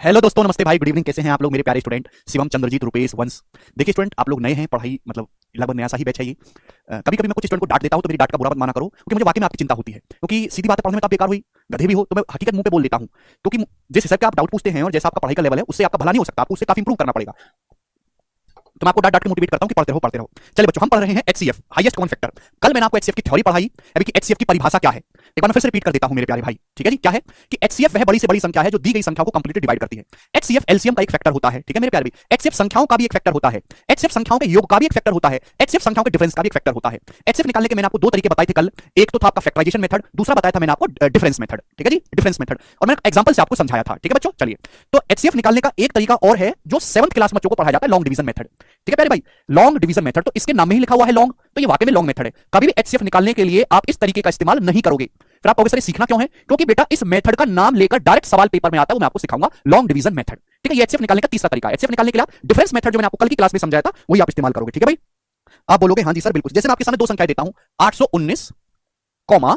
Hello दोस्तों, नमस्ते भाई, गुड इवनिंग। कैसे हैं आप लोग मेरे प्यारे स्टूडेंट शिवम, चंद्रजीत, रुपेश, वंश। देखिए स्टूडेंट, आप लोग नए हैं, पढ़ाई मतलब लगभग नया सा ही बैच है ये। कभी कभी मैं कुछ स्टूडेंट को डांट देता हूं, तो मेरी डांट का बुरा मत माना करो, क्योंकि मुझे वाकई में आपकी चिंता होती है। क्योंकि सीधी बात है, पढ़ने में तो आप बेकार हुई, गधे भी हो, तो मैं हकीकत मुंह पे बोल देता हूं। क्योंकि जिस हिसाब का आप डाउट पूछते हैं और जैसा आपका पढ़ाई का लेवल है, उससे आपका भला नहीं हो सकता, आपको उससे काफी इंप्रूव करना पड़ेगा। तो मैं आपको डांट डांट के मोटिवेट करता हूं कि पढ़ते रहो पढ़ते रहो। चलिए बच्चों, हम पढ़ रहे हैं एचसीएफ, हाईएस्ट कॉमन फैक्टर। कल मैंने आपको एचसीएफ की थ्योरी पढ़ाई, अभी कि एचसीएफ की परिभाषा क्या है। एक बार मैं फिर से रिपीट कर देता हूं मेरे प्यारे भाई, ठीक है जी। क्या है कि एचसीएफ वह बड़ी से बड़ी संख्या है जो दी गई संख्या को कंप्लीटली डिवाइड करती है। एचसीएफ एलसीएम का एक फैक्टर होता है, ठीक है मेरे प्यारे भाई। एचसीएफ संख्याओं का भी एक फैक्टर होता है, एचसीएफ संख्याओं के योग का भी एक फैक्टर होता है, एचसीएफ संख्याओं के डिफरेंस का भी एक फैक्टर होता है। एचसीएफ निकालने के मैंने आपको दो तरीके बताए थे कल। एक तो था आपका फैक्टराइजेशन मेथड, दूसरा बताया था मैंने आपको डिफरेंस मेथड, ठीक है जी, डिफरेंस मेथड। और मैंने एग्जांपल से आपको समझाया था, ठीक है बच्चों। चलिए, तो एचसीएफ निकालने का एक तरीका और है जो 7th क्लास बच्चों को पढ़ाया जाता है, लॉन्ग डिवीजन मेथड, ठीक है प्यारे भाई। लॉन्ग डिवीजन मेथड, तो इसके नाम में ही लिखा हुआ है लॉन्ग, तो ये वाकई में लॉन्ग मेथड है। कभी भी एचसीएफ निकालने के लिए आप इस तरीके का इस्तेमाल नहीं करोगे। फिर आप कहोगे सर ये सीखना क्यों है? क्योंकि बेटा इस मेथड का नाम लेकर डायरेक्ट सवाल पेपर में आता है, वो मैं आपको सिखाऊंगा, लॉन्ग डिवीजन मेथड, ठीक है। ये एचसीएफ निकालने का तीसरा तरीका है। एचसीएफ निकालने के लिए डिफरेंस मेथड जो मैंने आपको कल की क्लास में समझाया था, वही आप इस्तेमाल करोगे, ठीक है भाई। आप बोलोगे हाँ जी सर बिल्कुल। जैसे मैं आपके सामने दो संख्याएं देता हूं, 819 कॉमा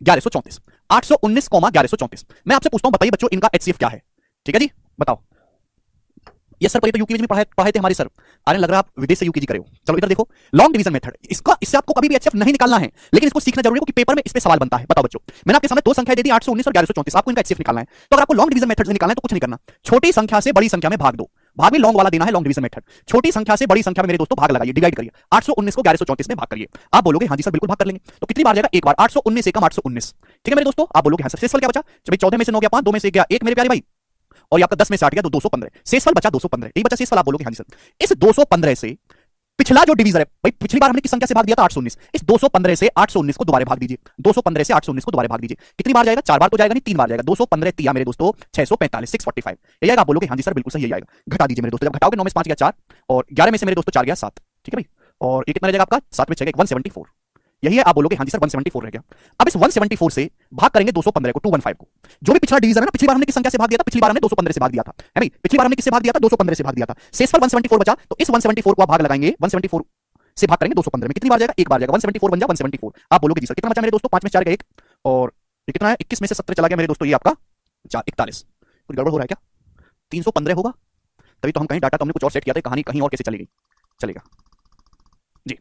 1134, 819 कॉमा 1134। मैं आपसे पूछता हूं, बताइए बच्चों इनका एचसीएफ क्या है? ठीक है जी, बताओ। ये सर पहले तो यूकेजी में पढ़ाए थे हमारे सर। अरे लग रहा है आप विदेश से यूकेजी करे हो। चलो इधर देखो, लॉन्ग डिवीजन मेथड, इससे आपको कभी भी एचसीएफ नहीं निकालना है, लेकिन इसको सीखना जरूरी है क्योंकि पेपर में इस पे सवाल बनता है। बताओ बच्चों, मैंने आपके सामने दो संख्या दे दी, 819 और 1134, आपको इनका एचसीएफ निकालना है। तो अगर आपको लॉन्ग डिवीजन मेथड से निकालना है तो कुछ नहीं करना, छोटी संख्या से बड़ी संख्या में भाग दो। भाग भी लॉन्ग वाला देना है, लॉन्ग डिवीजन मेथड। छोटी संख्या से बड़ी संख्या में मेरे दोस्तों भाग लगाइए, डिवाइड करिए। 819 को 1134 में भाग करिए। आप बोलोगे हाँ जी सर बिल्कुल भाग कर लेंगे। तो कितनी बार जाएगा? एक बार। 819 एकम 819, ठीक है मेरे दोस्तों। आप बोलोगे हाँ सर शेषफल क्या बचा? चलिए 14 में से 9 गया 5, 2 में से गया 1 मेरे प्यारे भाई, और ये आपका 10 में से 8 गया तो 215, शेषफल बचा 215। यही बचा शेषफल। आप बोलोगे हाँ जी सर। इस 215 से पिछला जो डिवीजन है भाई, पिछली बार हमने किस संख्या से भाग दिया था? 819। इस 215 से 819 को दोबारा भाग दीजिए, 215 से 819 को दोबारा भाग दीजिए। कितनी बार जाएगा? 4 बार तो जाएगा नहीं, 3 बार जाएगा। 215 तिया मेरे दोस्तों 645, 645 यही आएगा। आप बोलोगे हाँ जी सर बिल्कुल सही यही आएगा। घटा दीजिए मेरे दोस्तों, जब घटाओगे 9 में से 5 गया 4, और 11 में से मेरे दोस्तों 4 गया 7, ठीक है भाई। और ये कितना रह जाएगा आपका? 7 में 6 गया 174, यही है। आप बोलोगे हाँ जी सर 174 रह गया। अब इस 174 से भाग करेंगे 215 को, 215 को, जो भी पिछला डिवीजन है ना। पिछली बार हमने किस संख्या से भाग दिया था? पिछली बार हमने 215 से भाग दिया था, है भाई। पिछली बार हमने किससे भाग दिया था? 215 से भाग दिया था। शेषफल 174 बचा, तो इस 174 को आप भाग लगाएंगे, 174 से भाग करेंगे 215 में। कितनी बार जाएगा? एक बार जाएगा। 174 बन जाए 174। आप बोलोगे जी सर कितना बचा मेरे दोस्तों? 5 में 4 गया 1, और ये कितना है? 21 में से 17 चला गया मेरे दोस्तों, ये आपका 41। कुछ गड़बड़ हो रहा है क्या? 315 होगा, तभी तो हम कहीं डाटा तो हमने कुछ और सेट किया था, कहानी कहीं और कैसे चलेगी? चलेगा जी।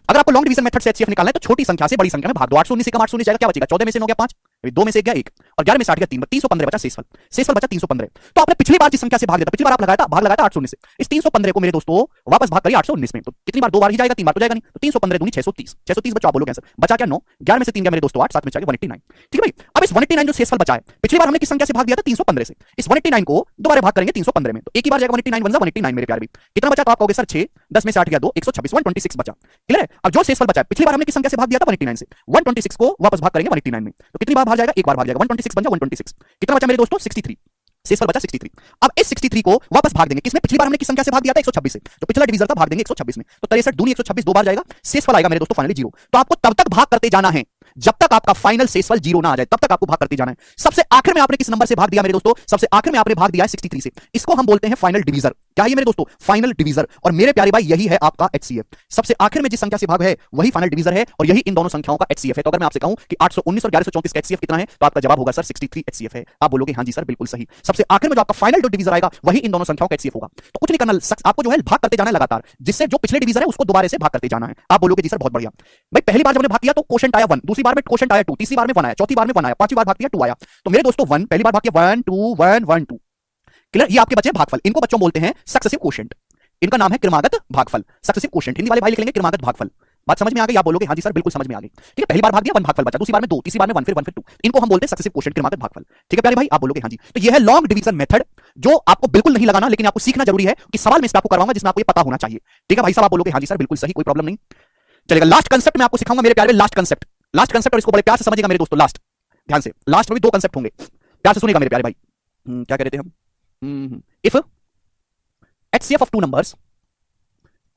अगर आपको लॉन्ग डिवीजन मेथड से एचसीएफ निकालना है तो छोटी संख्या से बड़ी संख्या में भाग दो। 819 एकम 819 जाएगा, क्या बचेगा? 14 में से 9 गया 5, 2 में से गया 1, और 11 में से 8 गया 3, 315 बचा शेषफल। शेषफल बचा 315। तो आपने पिछली बार जिस संख्या से भाग दिया था, पिछली बार आप लगाया था, भाग लगाया था 819 से, इस 315 को मेरे दोस्तों वापस भाग करिए 819 में। तो कितनी बार? 2 बार ही जाएगा, 3 बार तो जाएगा नहीं। तो 315 दूनी 630, 630 बचा। आप बोलोगे सर बचा क्या? 9, 11 में से 3 गया मेरे दोस्तों 8, 7 में 4 गया 189, ठीक है भाई। अब इस 189 जो शेषफल बचा है, पिछली बार हमने किस संख्या से भाग दिया था? 315 से। इस 189 को दोबारा भाग करेंगे 315 में, तो एक ही बार जाएगा 189 बन जाए 189 मेरे प्यारे भी। कितना बचा? तो आप कहोगे सर 6, 10 में से 8 गया 2, 126, 126 बचा, क्लियर है। अब जो शेषफल बचा है, पिछली बार हमने किस संख्या से भाग दिया था? 189 से। 126 को वापस भाग करेंगे 189 में, तो कितनी बार भाग जाएगा? एक बार भाग जाएगा। 126 बन जाए 126। कितना बचा मेरे दोस्तों? 63, शेषफल बचा 63। अब इस 63 को वापस भाग देंगे किसमें? पिछली बार हमने किस संख्या से भाग दिया था? 126 से। तो पिछला डिवीजन था, भाग देंगे 126 में, तो 63 दूनी 126, 2 बार जाएगा, शेषफल आएगा मेरे दोस्तों फाइनली 0। तो आपको तब तक भाग करते जाना है जब तक आपका फाइनल शेषफल 0 ना आ जाए, तब तक आपको भाग करते जाना है। सबसे आखिर में आपने किस नंबर से भाग दिया मेरे दोस्तों? सबसे आखिर में आपने भाग दिया है 63 से। इसको हम बोलते हैं फाइनल डिवीजर। क्या है मेरे दोस्तों? Final divisor. और मेरे प्यारे भाई यही है आपका एचसीएफ। सबसे आखिर में जिस संख्या से भाग है वही फाइनल डिवीजर है, और यही इन दोनों संख्याओं का एचसीएफ है। तो अगर मैं आपसे कहूं कि 819 और 1134 का एचसीएफ कितना है, तो आपका जवाब होगा सर 63 एचसीएफ है। आप बोलोगे हाँ जी सर बिल्कुल सही। सबसे आखिर में जो आपका फाइनल जो डिवीजर आएगा वही इन दोनों संख्याओं का एचसीएफ होगा। तो कुछ नहीं करना, आपको जो है भाग करते जाना है लगातार, जिससे जो पिछले डिवीजर है उसको दोबारा से भाग करते जाना है। आप बोलोगे जी सर बहुत बढ़िया भाई। पहली बार जब हमने भाग किया तो क्वोशंट आया 1, दूसरी बार में क्वोशंट आया 2, तीसरी बार में 1 आया, चौथी बार में 1 आया, पांचवी बार भाग किया 2 आया। तो मेरे दोस्तों 1 पहली बार भाग किया 1 2 1 1 2, क्लियर। ये आपके बचे भागफल। इनको बच्चों बोलते हैं सक्सेसिव क्वोशंट। इनका नाम है क्रमागत भागफल, सक्सेसिव क्वोशंट। हिंदी वाले भाई लिख लेंगे क्रमागत भागफल। बात समझ में आ गई? आप बोलोगे हाँ जी सर बिल्कुल समझ में आ गई, ठीक है। पहली बार भाग दिया 1 भागफल बचा, दूसरी बार में 2, तीसरी बार में 1, फिर 1 फिर 2। इनको हम बोलते हैं सक्सेसिव क्वोशंट, क्रमागत भागफल, ठीक है प्यारे भाई। आप बोलोगे हाँ जी। तो ये है लॉन्ग डिवीजन मेथड, जो आपको बिल्कुल नहीं लगाना, लेकिन आपको सीखना जरूरी है कि सवाल में इस पे आपको करवाऊंगा जिसमें आपको ये पता होना चाहिए, ठीक है भाई साहब। आप बोलोगे हाँ जी सर बिल्कुल सही, कोई प्रॉब्लम नहीं, चलेगा। लास्ट कंसेप्ट मैं आपको सिखाऊंगा मेरे प्यारे, लास्ट कंसेप्ट, लास्ट कंसेप्ट, और इसको बड़े प्यार से समझिएगा मेरे दोस्तों। लास्ट ध्यान से, लास्ट में भी 2 कंसेप्ट होंगे, प्यार से सुनिएगा मेरे प्यारे भाई। क्या कह रहे थे हम? If HCF of 2 numbers,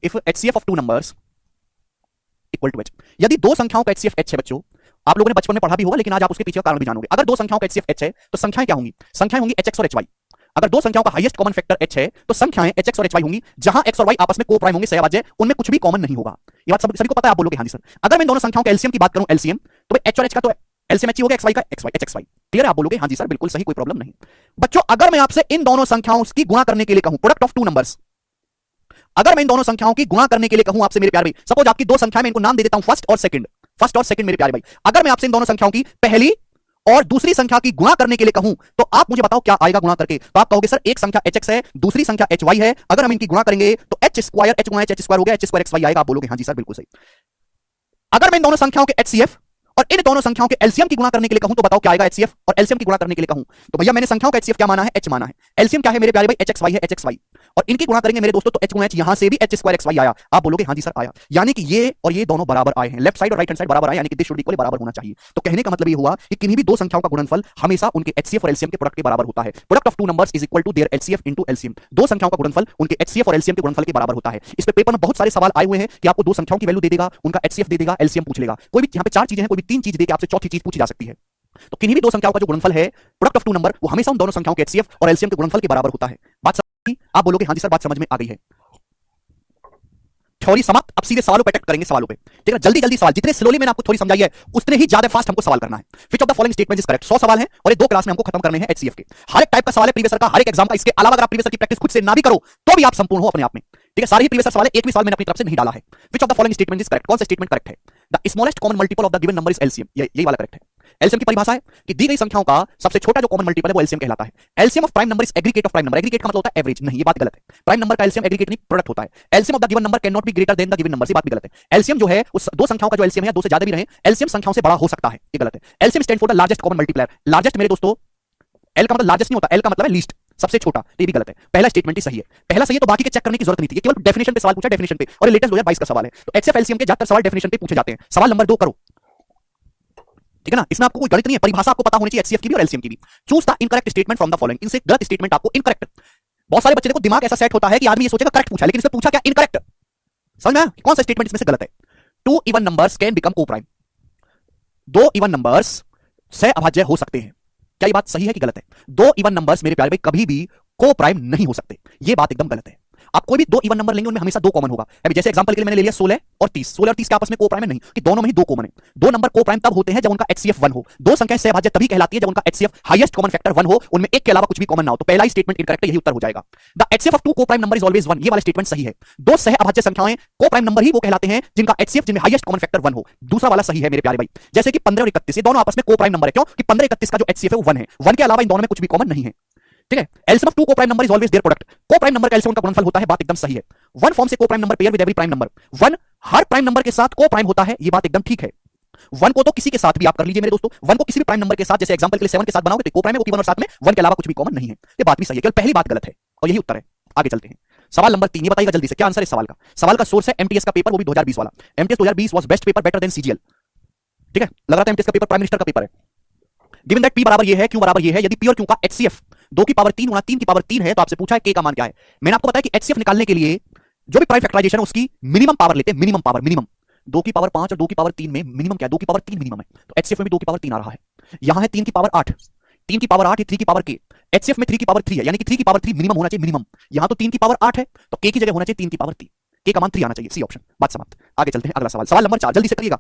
if HCF of 2 numbers equal to h, यदि दो संख्याओं का HCF h है बच्चों, आप लोगों ने बचपन में पढ़ा भी होगा, लेकिन आज आप उसके पीछे का कारण भी जानोगे। अगर दो संख्याओं का HCF h है तो संख्याएं क्या होंगी? संख्याएं होंगी hx और hy। अगर दो संख्याओं का हाईएस्ट कॉमन फैक्टर h है तो संख्याएं hx और hy होंगी, जहां x और y आपस में को प्राइम होंगे, सहभाज्य, उनमें कुछ भी कॉमन नहीं होगा। ये बात सभी को पता है? आप बोलोगे हाँ जी सर। अगर मैं दोनों संख्याओं के एलसीएम की बात करूं, एलसीएम, तो h और h का तो एलसीएम एच हो गया एक्स वाई का, X Y H X Y. Clear है? आप बोलोगे हाँ जी सर बिल्कुल सही, कोई प्रॉब्लम नहीं। बच्चों अगर मैं आपसे इन दोनों संख्याओं की गुणा करने के लिए कहूं, प्रोडक्ट ऑफ टू नंबर्स, अगर मैं इन दोनों संख्याओं की गुणा करने के लिए कहूं आपसे मेरे प्यारे भाई, सपोज आपकी दो संख्या में इनको नाम दे देता हूं फर्स्ट और सेकंड, फर्स्ट और सेकंड मेरे प्यारे भाई, अगर मैं आपसे इन दोनों संख्याओं की पहली और दूसरी संख्या की गुणा करने के लिए कहूं तो आप मुझे बताओ क्या आएगा गुणा करके। तो आप कहोगे सर एक संख्या hx है, दूसरी संख्या hy है, अगर हम इनकी गुणा करेंगे तो h स्क्वायर h गुणा h स्क्वायर हो गया, h स्क्वायर xy आएगा। आप बोलोगे हाँ जी सर बिल्कुल सही। अगर मैं इन दोनों संख्याओं के HCF और इन दोनों संख्याओं के एलसीएम की गुणा करने के लिए कहूं तो बताओ क्या आएगा HCF, और एलसीएम की गुणा करने के लिए कहूं तो भैया मैंने संख्याओं का HCF क्या माना है, h माना है। एलसीएम क्या है मेरे प्यारे भाई, hxy है, hxy, और इनकी गुणा करेंगे मेरे दोस्तों तो h गुणा h, यहां से भी h स्क्वायर xy आया। आप बोलोगे हाँ जी सर आया, यानी कि ये और ये दोनों बराबर आए हैं, लेफ्ट साइड और राइट हैंड साइड बराबर आए, यानी कि दिस शुड इक्वल बराबर होना चाहिए। तो कहने का मतलब ये हुआ कि किन्हीं भी दो संख्याओं का गुणनफल हमेशा उनके HCF और LCM के प्रोडक्ट के बराबर होता है। Product of two numbers is equal to their HCF into LCM। दो संख्याओं का गुणनफल उनके HCF और LCM के गुणनफल के बराबर होता है। इस पे पेपर में बहुत सारे सवाल आए हुए हैं कि आपको दो संख्याओं की वैल्यू दे देगा, उनका HCF दे देगा, LCM पूछ लेगा। कोई भी यहाँ पे चार चीजें हैं, कोई भी तीन चीज देके आपसे चौथी चीज पूछी जा सकती है। तो किन्हीं भी दो संख्याओं का जो गुणनफल है प्रोडक्ट ऑफ टू नंबर वो हमेशा उन दोनों संख्याओं के HCF और LCM के गुणनफल के बराबर होता है। बात समझ? आप बोलोगे हाँ जी सर बात समझ में आ गई है। थ्योरी समाप्त, अब सीधे सवालों पे अटैक करेंगे, सवालों पे। ठीक है, जल्दी जल्दी सवाल, जितने स्लोली मैंने आपको थ्योरी समझाई है उतने ही ज्यादा फास्ट हमको सवाल करना है। Which of the following statement is correct. 100 सवाल हैं और ये दो क्लास में हमको खत्म करने हैं HCF के। हर एक टाइप का सवाल है प्रीवियस का, हर एक एग्जाम का। इसके अलावा अगर आप प्रीवियस की प्रैक्टिस खुद से ना भी करो तो भी आप संपूर्ण हो अपने आप में। ठीक है, सारे ही प्रीवियस सवाल है, एक भी सवाल मैंने अपनी तरफ से नहीं डाला है। Which of the following statement is correct, कौन सा स्टेटमेंट करेक्ट है। The smallest common multiple of the given number is LCM, यही वाला करेक्ट है। एलसीएम की परिभाषा है कि दी गई संख्याओं का सबसे छोटा जो कॉमन मल्टीपल है वो एलसीएम कहलाता है। LCM of prime number is aggregate of prime number. Aggregate का मतलब होता है एवरेज, नहीं ये बात गलत है। प्राइम नंबर का एलसीएम एग्रीगेट नहीं, प्रोडक्ट होता है। LCM of the given number can not be greater than the given number, ये बात भी गलत है। एलसीएम जो है उस दो संख्याओं का जो एलसीएम है, दो से ज्यादा भी रहे, एलसीएम संख्याओं से बड़ा हो सकता है, ये गलत है। LCM stand for the largest common multiplier. Largest मेरे दोस्तों एल का मतलब लार्जेस्ट नहीं होता, एल का मतलब है लीस्ट, सबसे छोटा, ये भी गलत है। पहला स्टेटमेंट ही सही है, पहला सही है तो बाकी के चेक करने की जरूरत नहीं थी। ये केवल डेफिनेशन पे सवाल पूछा, डेफिनेशन पे, और लेटेस्ट 2022 का सवाल है। तो एचसीएफ एलसीएम के ज्यादातर सवाल डेफिनेशन पे पूछे जाते हैं। सवाल नंबर 2 करो, ठीक है ना, इसमें आपको कोई गणित नहीं है, परिभाषा आपको पता होनी चाहिए HCF की भी और LCM की भी। Choose the incorrect statement from the following, इनसे गलत स्टेटमेंट आपको इनकरेक्ट। बहुत सारे बच्चे देखो दिमाग ऐसा सेट होता है कि आदमी ये सोचेगा करेक्ट पूछा है, लेकिन इसमें पूछा क्या इनकरेक्ट। समझ में आया कौन सा स्टेटमेंट इसमें से गलत है। Two even numbers can become coprime, दो इवन नंबर्स सह अभाज्य हो सकते हैं। क्या ये बात सही है कि गलत है। दो इवन नंबर्स मेरे प्यारे भाई कभी भी को प्राइम नहीं हो सकते, ये बात एकदम गलत है। आप कोई भी दो इवन नंबर लेंगे उनमें हमेशा दो कॉमन होगा। अभी जैसे एग्जांपल के लिए मैंने ले लिया 16 और 30, 16 और 30 के आपस में को प्राइम है नहीं, कि दोनों में ही दो कॉमन है। दो नंबर को प्राइम तब होते हैं जब उनका HCF 1 हो। दो संख्याएं सहभाज्य तभी कहलाती है जब उनका HCF हाईएस्ट कॉमन फैक्टर 1 हो, उनमें एक के अलावा कुछ भी कॉमन ना हो। तो पहला ही स्टेटमेंट इनकरेक्ट है, यही उत्तर हो जाएगा। द HCF ऑफ टू को प्राइम नंबर इज ऑलवेज 1, ये वाला स्टेटमेंट सही है। दो सह अभाज्य संख्याएं को प्राइम नंबर ही वो कहलाते हैं जिनका HCF जिनमें हाईएस्ट कॉमन फैक्टर 1 हो। दूसरा वाला सही है मेरे प्यारे भाई, जैसे कि 15 और 31 ये दोनों आपस में को प्राइम नंबर है। क्यों कि 15 31 का जो HCF है वो 1 है, 1 के अलावा इन दोनों में कुछ भी कॉमन नहीं है। ठीक है, एलसीएम ऑफ टू को prime number is always their product, को प्राइम नंबर का एलसीएम का गुणनफल होता है, बात एकदम सही है। वन फॉर्म से को prime number pair with every prime number, one her prime number के साथ को प्राइम होता है, ये बात एकदम ठीक है। वन को तो किसी के साथ भी आप कर लीजिए मेरे दोस्तों, वन को किसी भी प्राइम नंबर के साथ, जैसे एग्जांपल के लिए 7 के साथ बनाओगे तो को प्राइम है, वो 1 और साथ में 1 के अलावा कुछ भी कॉमन नहीं है, ये बात भी सही है। केवल पहली बात गलत है और यही उत्तर है। आगे चलते हैं, सवाल नंबर 3, ये बताइएगा जल्दी से क्या आंसर है सवाल का। सवाल का सोर्स है एमटीएस का पेपर, वो भी 2020 वाला। MTS 2020 was best paper, better than CGL. ठीक है, लग रहा था एमटीएस का पेपर प्राइम मिनिस्टर का पेपर है। गिवन दैट p बराबर ये है, q बराबर ये है, यदि p और q का HCF 2 की पावर 3 गुना 3 की पावर 3 है तो आपसे पूछा है k का मान क्या है। मैंने आपको बताया कि HCF निकालने के लिए जो भी प्राइम फैक्टराइजेशन है उसकी मिनिमम पावर लेते हैं, मिनिमम पावर, मिनिमम 2 की पावर 5 और 2 की पावर 3 में मिनिमम क्या है, 2 की पावर 3 मिनिमम है। तो HCF में भी 2 की पावर 3 आ रहा है। यहां है 3 की पावर 8, 3 की पावर 8 3 की पावर k, HCF में 3 की पावर 3 है, यानी कि 3 की पावर 3 मिनिमम होना चाहिए, मिनिमम। यहां तो 3 की पावर 8 है तो k की जगह होना चाहिए 3 की पावर 3, k का मान 3 आना चाहिए, सी ऑप्शन। बात समाप्त। आगे चलते हैं, अगला सवाल, सवाल नंबर 4 जल्दी से करिएगा।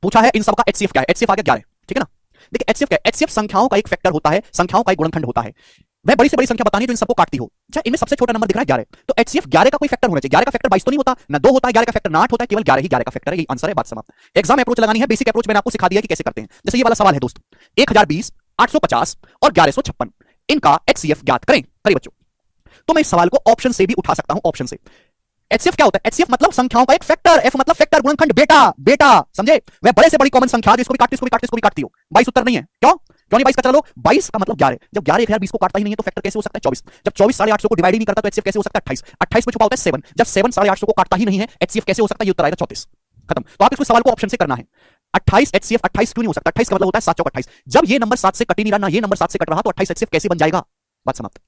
पूछा है इन सब का HCF क्या है, HCF आ गया 11, ठीक है ना। देखिए HCF क्या है, HCF संख्याओं का एक फैक्टर होता है, संख्याओं का एक गुणनखंड होता है। मैं बड़ी से बड़ी संख्या बतानी है जो इन सबको काटती हो, अच्छा इनमें सबसे छोटा नंबर दिख रहा है 11, तो HCF 11 का कोई फैक्टर होना चाहिए। 11 का फैक्टर 22 तो नहीं होता, ना 2 होता है, 11 का फैक्टर ना 8 होता है, केवल 11 ही 11 का फैक्टर है, यही आंसर है, बात समाप्त। एग्जाम अप्रोच लगानी है, बेसिक अप्रोच मैंने आपको सिखा दिया कि कैसे करते हैं। जैसे ये वाला सवाल है दोस्त, 1020, 850 और 1156 इनका HCF ज्ञात करें। करिए बच्चों, तो मैं इस सवाल को ऑप्शन से भी उठा सकता हूं, ऑप्शन से। HCF क्या होता है, HCF मतलब संख्याओं का एक फैक्टर, F मतलब फैक्टर, गुणनखंड, बेटा बेटा समझे। वह बड़े से बड़ी कॉमन संख्या जिसको भी काटती इसको भी काटती इसको भी काटती हो। 22 उत्तर नहीं है, क्यों क्यों नहीं 22 का, चलो 22 का मतलब 11, जब 11 1020 को काटता ही नहीं है तो फैक्टर कैसे हो सकता है 24, जब 24 850 को डिवाइड ही नहीं करता तो HCF कैसे हो सकता है 28, 28 में छुपा होता है 7, जब 7 850 को काटता ही नहीं है HCF कैसे हो सकता है, ये उत्तर आएगा 34, खत्म। तो आप इसको सवाल को ऑप्शन से करना है। 28 HCF 28 क्यों नहीं हो सकता, 28 का मतलब होता है 7 चौक 28, जब ये नंबर 7 से कट ही नहीं रहा, ना ये नंबर 7 से कट रहा, तो 28 HCF कैसे बन जाएगा, बात समाप्त।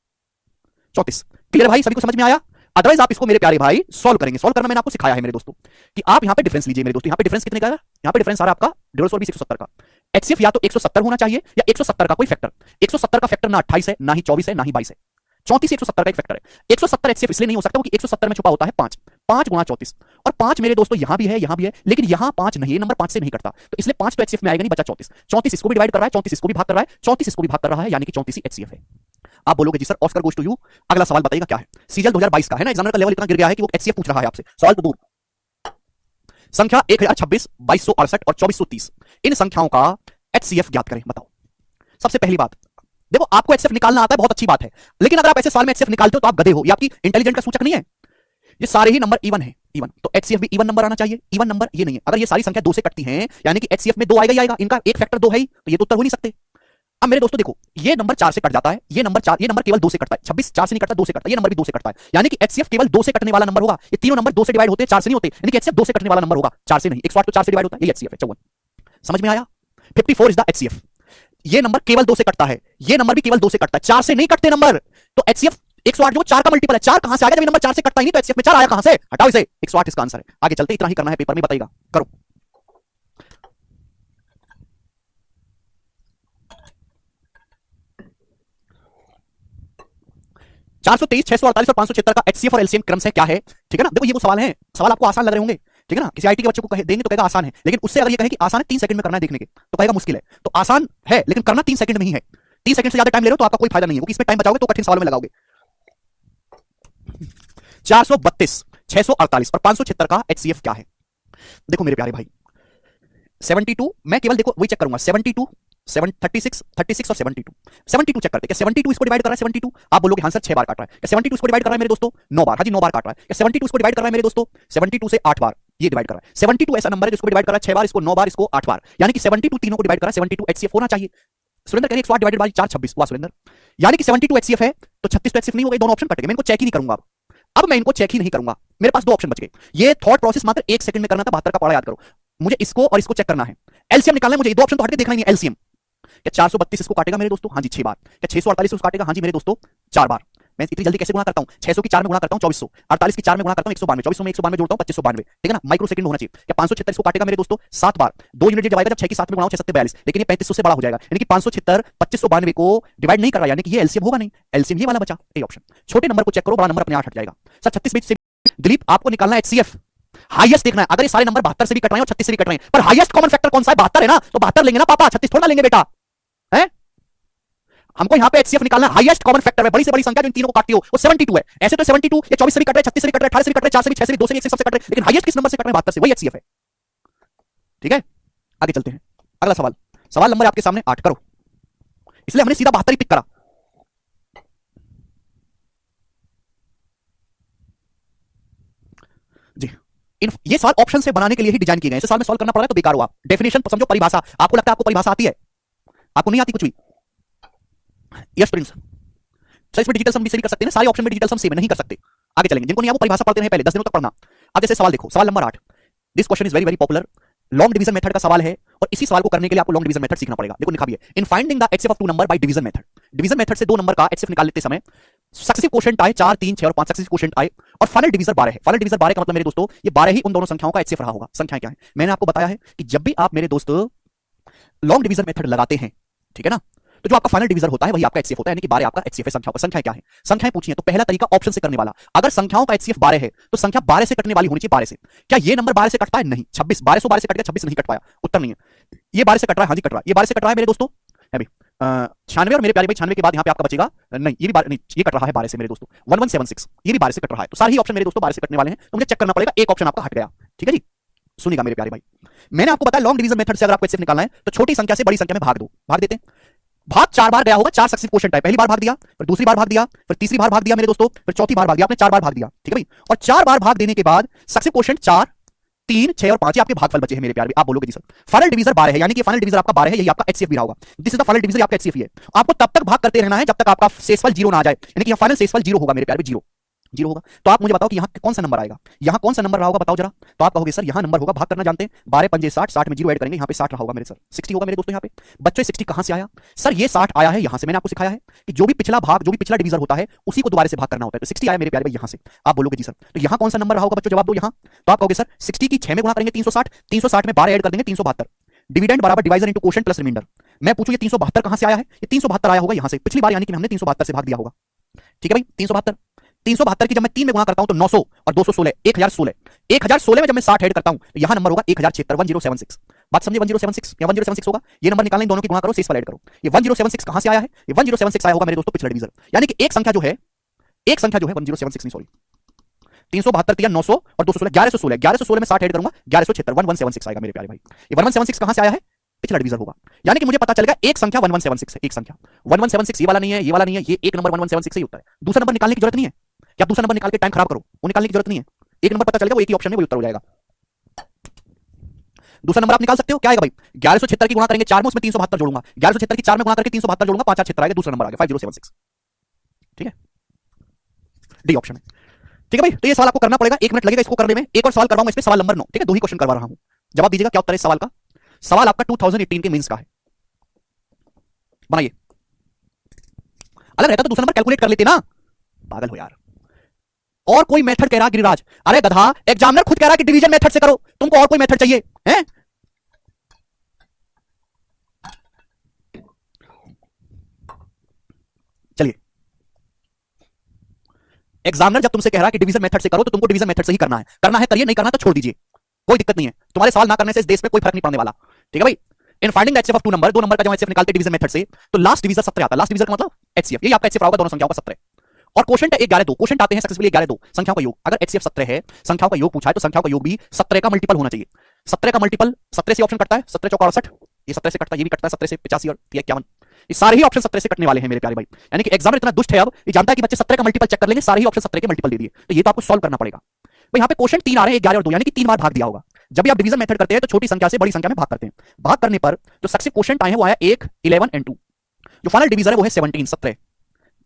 34 क्लियर भाई, सभी को समझ में आया। अदरवाइज आप इसको मेरे प्यारे भाई सॉल्व करेंगे, सॉल्व करना मैंने आपको सिखाया है मेरे दोस्तों, कि आप यहां पे डिफरेंस लीजिए मेरे दोस्तों। यहां पे डिफरेंस कितने का है, यहां पे डिफरेंस आ रहा है आपका 150 170 का। HCF या तो 170 होना चाहिए या 170 का कोई फैक्टर। 170 का फैक्टर ना 28 है, ना ही 24 है, ना ही 22 है, 34 170 का एक फैक्टर है। 170 HCF इसलिए नहीं हो सकता क्योंकि 170 में छुपा होता है 5, 5 गुणा 34, और 5 मेरे दोस्तों यहां भी है, लेकिन यहां 5 नहीं है, नंबर 5 से नहीं कटता, तो इसलिए 5 तो एचसीएफ में आएगा नहीं, बचा 34। 34 इसको भी डिवाइड कर रहा है, 34 इसको भी भाग कर रहा है, 34 इसको भी भाग कर रहा है, यानी कि 34 ही एचसीएफ है। आप बोलोगे जी sir Oscar goes to you, अगला सवाल बताइएगा क्या है। सीजल 2022 का है ना, एग्जामिनर का लेवल इतना गिर गया है कि वो एचसीएफ पूछ रहा है आपसे, सवाल तो दूर। संख्या 1026, 2268 और 2430, इन संख्याओं का एचसीएफ ज्ञात करें, बताओ। सबसे पहली बात देखो, आपको एचसीएफ निकालना आता है, बहुत अच्छी बात है, लेकिन अगर आप ऐसे सवाल में एचसीएफ निकालते हो तो आप गधे हो, ये आपकी इंटेलिजेंट का सूचक नहीं है। ये सारे ही नंबर इवन है, इवन, तो एचसीएफ भी इवन नंबर आना चाहिए, इवन नंबर ये नहीं है। अगर ये सारी संख्या 2 से कटती हैं, यानी कि एचसीएफ में 2 आएगा ही आएगा, इनका एक फैक्टर 2 है ही, तो ये तो उत्तर हो नहीं सकते। अब मेरे दोस्तों देखो, ये नंबर 4 से कट जाता है, ये नंबर केवल 2 से कटता है, 26 4 से नहीं कटता, 2 से कटता है, ये नंबर भी 2 से कटता है, यानी कि एचसीएफ केवल 2 से कटने वाला नंबर होगा। ये तीनों नंबर 2 से डिवाइड होते हैं, 4 से नहीं होते, यानी कि एचसीएफ 2 से कटने वाला नंबर होगा, 4 से नहीं। 108 तो 4 से डिवाइड होता है, ये एचसीएफ है 54। समझ में आया? 54 इज द एचसीएफ। ये नंबर केवल 2 से कटता है, ये नंबर भी केवल 2 से कटता है, 4 से नहीं कटते नंबर, तो एचसीएफ 108 जो 4 का मल्टीपल है, 4 कहां से आ गया? जब नंबर 4 से कटता ही नहीं तो एचसीएफ में 4 आया कहां से? हटाओ इसे, 108 इसका आंसर है। आगे चलते, इतना ही करना है, पेपर में बताइएगा, करो। 423, 648 और 576 का एचसीएफ और एलसीएम क्रम से क्या है? ठीक है ना, देखो ये वो सवाल है, सवाल आपको आसान लग रहे होंगे, ठीक है ना, किसी आईटी के बच्चे को देंगे तो कहेगा आसान है, लेकिन उससे अगर ये कहे कि आसान है 3 सेकंड में करना है देखने के, तो कहेगा मुश्किल है। तो आसान है लेकिन करना 3 सेकंड में ही है, 30 सेकंड से ज्यादा टाइम ले रहे हो तो आपका कोई फायदा नहीं है, क्योंकि इसमें टाइम बचाओगे तो कठिन सवालों में लगाओगे। 432, 648 और 576 का एचसीएफ क्या है? देखो मेरे प्यारे भाई, 72, मैं केवल देखो वही चेक करूंगा, 72, 36, 36 और 72, 72 चेक करते हैं, 72 इसको डिवाइड कर रहा है 72, आप बोलोगे हाँ सर 6 बार काट रहा है, 72 इसको डिवाइड कर रहा है मेरे दोस्तों 9 बार, हाँ जी 9 बार काट रहा है, 72 इसको डिवाइड कर रहा है मेरे दोस्तों 72 से 8 बार, ये डिवाइड कर रहा है। 72 ऐसा नंबर है जिसको डिवाइड कर रहा है 6 बार, इसको 9 बार, इसको 8 बार, यानी कि 72 तीनों को डिवाइड कर रहा है, 72 एचसीएफ होना चाहिए। सुरेंद्र कह रहे 108 डिवाइडेड बाय 4 26, वाह सुरेंद्र, यानी कि 72 एचसीएफ है, तो 36 तो एचसीएफ नहीं होगा, दोनों ऑप्शन कट गए, मैं इनको चेक ही नहीं करूंगा। अब मैं इनको चेक ही नहीं करूंगा, मेरे पास 2 ऑप्शन बच गए। ये थॉट प्रोसेस मात्र 1 सेकंड में करना था, 72 का पढ़ा याद करो, मुझे इसको और इसको चेक करना है, एलसीएम निकालना है मुझे, 2 ऑप्शन तो हट के देखना ही नहीं, एलसीएम। क्या 432 इसको काटेगा मेरे दोस्तों? हाँ जी 6 बार। क्या 648 इसको काटेगा? हाँ जी मेरे दोस्तों 4 बार। मैं इतनी जल्दी कैसे गुणा करता हूं? 600 की 4 में गुणा करता हूं 2400, 48 की 4 में गुणा करता हूं 192, 2400 में 192 जोड़ता हूं 2592, ठीक है ना, माइक्रो सेकंड होना चाहिए। क्या 576 इसको काटेगा मेरे दोस्तों 7 बार, 2 यूनिट डिवाइड जब 6 की 7 में गुणा 6 7 42, लेकिन ये 3500 से बड़ा हो जाएगा, यानी कि 576 2592 को डिवाइड नहीं कर रहा, यानी कि ये एलसीएम होगा नहीं, एलसीएम ये वाला बचा, ए ऑप्शन। छोटे नंबर को चेक करो, बड़ा नंबर अपने आप हट जाएगा। सर 36 बीच से दिलीप आपको निकालना है एचसीएफ, हाईएस्ट देखना है, अगर ये सारे नंबर 72 से भी कट रहे हैं और 36 से भी कट रहे हैं, पर हाईएस्ट कॉमन फैक्टर कौन सा है? 72 है ना, तो 72 लेंगे ना पापा, 36 थोड़ा लेंगे बेटा, है? हमको यहां पे एचसीएफ निकालना है, हाईएस्ट कॉमन फैक्टर है, बड़ी से बड़ी संख्या जो इन तीनों को काटती हो वो 72 है। ऐसे तो 72 ये 24 से भी कट रहे हैं, 36 से भी कट रहे हैं, 18 से भी कट रहे हैं, 4 से भी, 6 से भी, 2 से भी, 1 से सबसे कट रहे हैं, लेकिन हाईएस्ट किस नंबर से कट रहे हैं? 72 से, वही एचसीएफ है। ठीक है, आगे चलते हैं, अगला सवाल, सवाल नंबर आपके सामने 8, करो, इसलिए हमने सीधा 72 ही पिक करा। जी, ये सवाल ऑप्शन से बनाने के लिए ही डिजाइन किए गए, ऐसे सवाल में सॉल्व करना पड़ रहा है तो बेकार हुआ। डेफिनेशन समझो, परिभाषा, आपको लगता है आपको परिभाषा आती है? आपको नहीं आती कुछ भी? यस प्रिंस सर, इसमें डिजिटल सम भी से भी कर सकते हैं, सारे ऑप्शन में डिजिटल सम से नहीं कर सकते। आगे चलेंगे, जिनको नहीं वो परिभाषा पढ़ते हैं पहले 10 दिनों तक पढ़ना। अब जैसे सवाल देखो, सवाल number 8, this question is very very popular, long division method का सवाल है, और इसी सवाल को करने के लिए आपको लॉन्ग डिवीजन मेथड सीखना पड़ेगा। देखो लिखा भी है, इन finding the HCF of 2 number by division method, division method से 2 नंबर का एचसीएफ निकाल लेते समय सक्सेसिव क्वोशिएंट आए 4 3 6 और 5 सक्सेसिव क्वोशिएंट आए, और फाइनल डिवीजर 12 है। फाइनल डिवीजर 12 का मतलब मेरे दोस्तों ये 12 ही उन दोनों संख्याओं का एचसीएफ रहा होगा। संख्याएं क्या है? मैंने आपको बताया है कि जब भी आप मेरे दोस्त लॉन्ग डिवीजन मेथड लगाते हैं, ठीक है ना, तो जो आपका फाइनल डिवीजर होता है वही आपका एचसीएफ होता है, यानी कि 12 आपका एचसीएफ है। संख्याएं क्या है? संख्याएं पूछी है तो पहला तरीका ऑप्शन से करने वाला, अगर संख्याओं का एचसीएफ 12 है तो संख्या 12 से कटने वाली होनी चाहिए, 12 से। क्या ये नंबर 12 से कटता है? नहीं। 26, 1212 से कट गया, 26 नहीं कट पाया, उत्तर नहीं है। ये 12 से कट रहा है, हाँ जी कट रहा है, ये 12 से कट रहा है मेरे दोस्तों, है भी 96, और मेरे प्यारे भाई 96 के बाद यहाँ पे आपका बचेगा नहीं, ये भी नहीं, ये कट रहा है 12 से मेरे दोस्तों, 1176, ये भी 12 से कट रहा है, तो सारे ही ऑप्शन मेरे दोस्तों 12 से कटने वाले हैं, तो मुझे चेक करना पड़ेगा, एक ऑप्शन आपका हट गया। ठीक है जी, सुनिएगा मेरे प्यारे भाई, मैंने आपको बताया लॉन्ग डिवीजन मेथड से अगर आपको एचसीएफ निकालना है तो छोटी संख्या से बड़ी संख्या में भाग दो, भाग देते हैं। भाग 4 बार गया होगा, 4 सक्सेसिव क्वोशिएंट है, पहली बार भाग दिया, फिर दूसरी बार भाग दिया, फिर तीसरी बार भाग दिया मेरे दोस्तों, फिर चौथी बार भाग दिया, आपने 4 बार भाग दिया। ठीक है भाई, और 4 बार भाग देने के बाद सक्सेसिव क्वोशिएंट 4 3 6 और 5 आपके भागफल बचे हैं मेरे प्यारे। आप बोलोगे जी सर फाइनल डिवीजर 12 है, यानी कि फाइनल डिवीजर आपका 12 है, यही आपका एचसीएफ भी रहा होगा। This is the final divisor, आपका एचसीएफ है। आपको तब तक भाग करते रहना है जब तक आपका शेषफल 0 ना आ जाए, यानी कि यहां फाइनल शेषफल 0 होगा मेरे प्यारे, 0 0 होगा। तो आप मुझे बताओ कि यहां कौन सा नंबर आएगा, यहां कौन सा नंबर रहा होगा, बताओ जरा। तो आप कहोगे सर यहां नंबर होगा, भाग करना जानते हैं, 12 पंजे 60, 60 में 0 ऐड करेंगे, यहां पे 60 रहा होगा मेरे सर, 60 होगा मेरे दोस्तों। यहां पे बच्चों 60 कहां से आया सर? ये 60 आया है यहां से, मैंने आपको सिखाया है कि जो भी पिछला भाग, जो भी पिछला डिवीजर होता है उसी को दोबारा से भाग करना होता है, तो 60 आया मेरे प्यारे भाई यहां से। आप बोलोगे जी सर तो यहां कौन सा नंबर रहा होगा बच्चों, जवाब दो यहां। तो आप कहोगे सर 60 की 6 में गुणा करेंगे 360, 360 में 12 ऐड कर देंगे 372, डिविडेंड बराबर divisor into quotient plus remainder. मैं पूछूं ये 372 कहां से आया है? ये 372 आया होगा यहां से पिछली बार, यानी कि हमने 372 से भाग दिया होगा। ठीक है भाई, 372 372 की जब मैं 3 में गुणा करता हूं तो 900 और 216 1016 1016 में जब मैं 60 ऐड करता हूं तो यहां नंबर होगा 1076 1076। बात समझे? 1076 या 1076 होगा। ये नंबर निकालने, दोनों की गुणा करो, शेष पर ऐड करो। ये 1076 कहां से आया है? ये 1076 आया होगा मेरे दोस्तों पिछला डिवीजन, यानी कि एक संख्या जो है 1076 नहीं, सॉरी 372 या 900 और 216 1116 में 60 ऐड करूंगा 1176 1176 आएगा मेरे प्यारे भाई। ये 1176 कहां से आया है? पिछला डिवीजन होगा। यानी कि मुझे पता चलेगा एक संख्या 1176 है, एक संख्या 1176 ये वाला नहीं है, ये वाला नहीं है, ये एक नंबर 1176 ही होता है। दूसरा नंबर निकालने की जरूरत नहीं है। क्या दूसरा नंबर निकाल के टाइम खराब करो? वो निकालने की जरूरत नहीं है। एक नंबर पता चलेगा, वो एक ही ऑप्शन में, वो उत्तर हो जाएगा। दूसरा नंबर आप निकाल सकते हो, क्या आएगा भाई? 1176 की गुणा करेंगे 4 में, उसमें 372 जोड़ूंगा, 1176 की 4 में गुणा करके 372 जोड़ूंगा, 5 76 आएगा, दूसरा नंबर आ गया 5076। ठीक है, डी ऑप्शन है। ठीक है भाई, तो ये सवाल आपको करना पड़ेगा, 1 मिनट लगेगा इसको करने में। एक और सवाल करवाऊंगा, इसमें सवाल नंबर 9। ठीक है, 2 ही क्वेश्चन करवा रहा हूं, जवाब दीजिएगा क्या उत्तर है इस सवाल का। सवाल आपका 2018 के मेंस का है, बनाइए। अलग रहता तो दूसरा नंबर कैलकुलेट कर लेते ना, पागल हो यार। और कोई मेथड कह रहा गिरिराज? अरे गधा, एग्जामिनर खुद कह रहा कि डिवीजन मेथड से करो, तुमको और कोई मेथड चाहिए हैं? चलिए, एग्जामिनर जब तुमसे कह रहा है कि डिवीजन मेथड से करो तो तुमको डिवीजन मेथड से ही करना है। करना है करिए, नहीं करना तो छोड़ दीजिए, कोई दिक्कत नहीं है। तुम्हारे सवाल ना करने से इस देश में कोई फर्क नहीं पड़ने वाला। ठीक है भाई। In finding the HCF of two number, दो नंबर का जब एचसीएफ निकालते डिवीजन मेथड से तो लास्ट डिवीजन 17 आता है। लास्ट डिवीजन का मतलब एचसीएफ, यही आपका एचसीएफ होगा दोनों संख्याओं का 17। और क्वेश्चन है 11 2, क्वेश्चन आते हैं सक्सेसफुली 11 2 संख्याओं का योग। अगर एचसीएफ 17 है, संख्याओं का योग पूछा है, तो संख्याओं का योग भी 17 का मल्टीपल होना चाहिए। 17 का मल्टीपल 17 से ऑप्शन कटता है, 17 चौका 68, ये 17 से कटता है, ये भी कटता है 17 से 85 और 51, ये सारे ही ऑप्शन 17 से कटने वाले हैं मेरे प्यारे भाई। यानी कि एग्जामिनर इतना दुष्ट है, अब ये जानता है कि बच्चे 17 का मल्टीपल चेक कर लेंगे, सारे ही ऑप्शन 17 के मल्टीपल दे दिए, तो ये तो आपको सॉल्व करना पड़ेगा भाई। यहाँ पे क्वेश्चन 3 आ रहे हैं, 11 और 2, यानी कि 3 बार भाग दिया होगा। जब भी आप डिवीजन मेथड करते हैं तो छोटी संख्या से बड़ी संख्या में भाग करते हैं। भाग करने पर जो सक्सेसिव क्वेश्चन आए हैं वो आया 1 11 एंड 2। जो फाइनल डिवीजन है वो है 17 17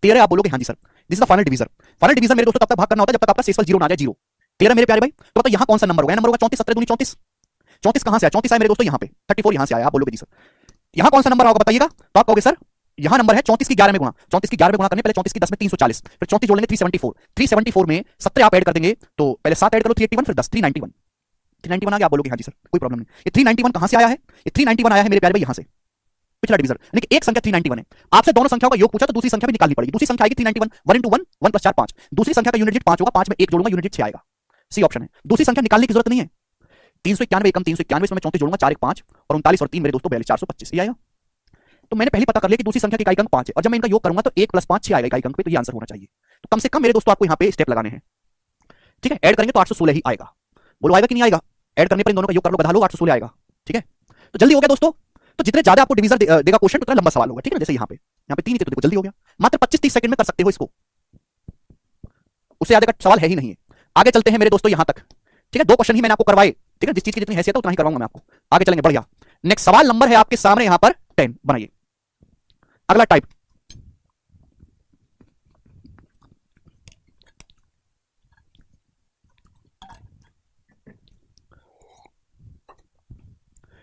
13। आप बोलोगे हाँ जी sir, this is the final division. Final division मेरे दोस्तों तब तक भाग करना होता है जब तक आपका शेषफल 0 ना आ जाए, 0। क्लियर है मेरे प्यारे भाई? तो बताओ यहाँ कौन सा नंबर होगा? नंबर होगा 34, 17 दूनी 34। 34 कहां से आया? 34 आया मेरे दोस्तों यहाँ पे, 34 यहाँ से आया। आप बोलोगे जी सर यहाँ कौन सा नंबर होगा बताइएगा? तो आप कहोगे सर यहाँ नंबर है 34 की 11 में गुणा, 34 की 11 में गुणा करने, पहले 34 की 10 में 340, फिर 34 जोड़ लेंगे 374, 374 में 17 आप ऐड कर देंगे तो पहले 7 ऐड करो 381, फिर 10 391, 391 आ गया। आप बोलोगे हाँ जी सर, कोई प्रॉब्लम नहीं। ये 391 कहां से आया है? ये 391 आया है मेरे प्यारे भाई यहाँ से, पिछला डिवीजन। यानी कि एक संख्या 391 है, आपसे दोनों संख्याओं का योग पूछा तो दूसरी संख्या भी निकालनी पड़ेगी। दूसरी संख्या आएगी 391, 1 into 1 1 + 4 5। दूसरी संख्या का यूनिट डिजिट 5 होगा, 5 में 1 जोड़ूंगा यूनिट डिजिट 6 आएगा, सी ऑप्शन है। दूसरी संख्या निकालने की जरूरत नहीं है। 391 एकम 391, इसमें 34 जोड़ूंगा, 4 1 5 और 39 और 3 मेरे दोस्तों 42 425, ये आएगा। तो मैंने पहले पता कर लिया कि दूसरी संख्या की इकाई अंक 5 है, और जब मैं इनका योग करूंगा तो 1 + 5 6 आएगा इकाई अंक पे, तो ये आंसर होना चाहिए। तो कम से कम मेरे दोस्तों आपको यहाँ पे स्टेप लगाने हैं। ठीक है, ऐड करेंगे तो 816 ही आएगा। बोलो आएगा कि नहीं आएगा? ऐड करने पर इन दोनों का योग कर लो, गधा लो, 816 आएगा। ठीक है, तो जल्दी हो गया दोस्तों। तो जितने ज्यादा आपको डिवीजन देगा क्वेश्चन उतना लंबा सवाल होगा। ठीक है, जैसे यहाँ पे 3 ही थे तो देखो जल्दी हो गया, मात्र 25-30 सेकंड में कर सकते हो इसको, उससे ज्यादा का सवाल है ही नहीं है। आगे चलते हैं मेरे दोस्तों यहाँ तक। ठीक है, 2 क्वेश्चन ही मैंने आपको करवाए। ठीक है, जिस चीज की जितनी हैसियत है उतना ही करवाऊंगा मैं आपको। आगे चलेंगे, बढ़िया। नेक्स्ट सवाल नंबर है आपके सामने यहाँ पर 10, बनाइए अगला type.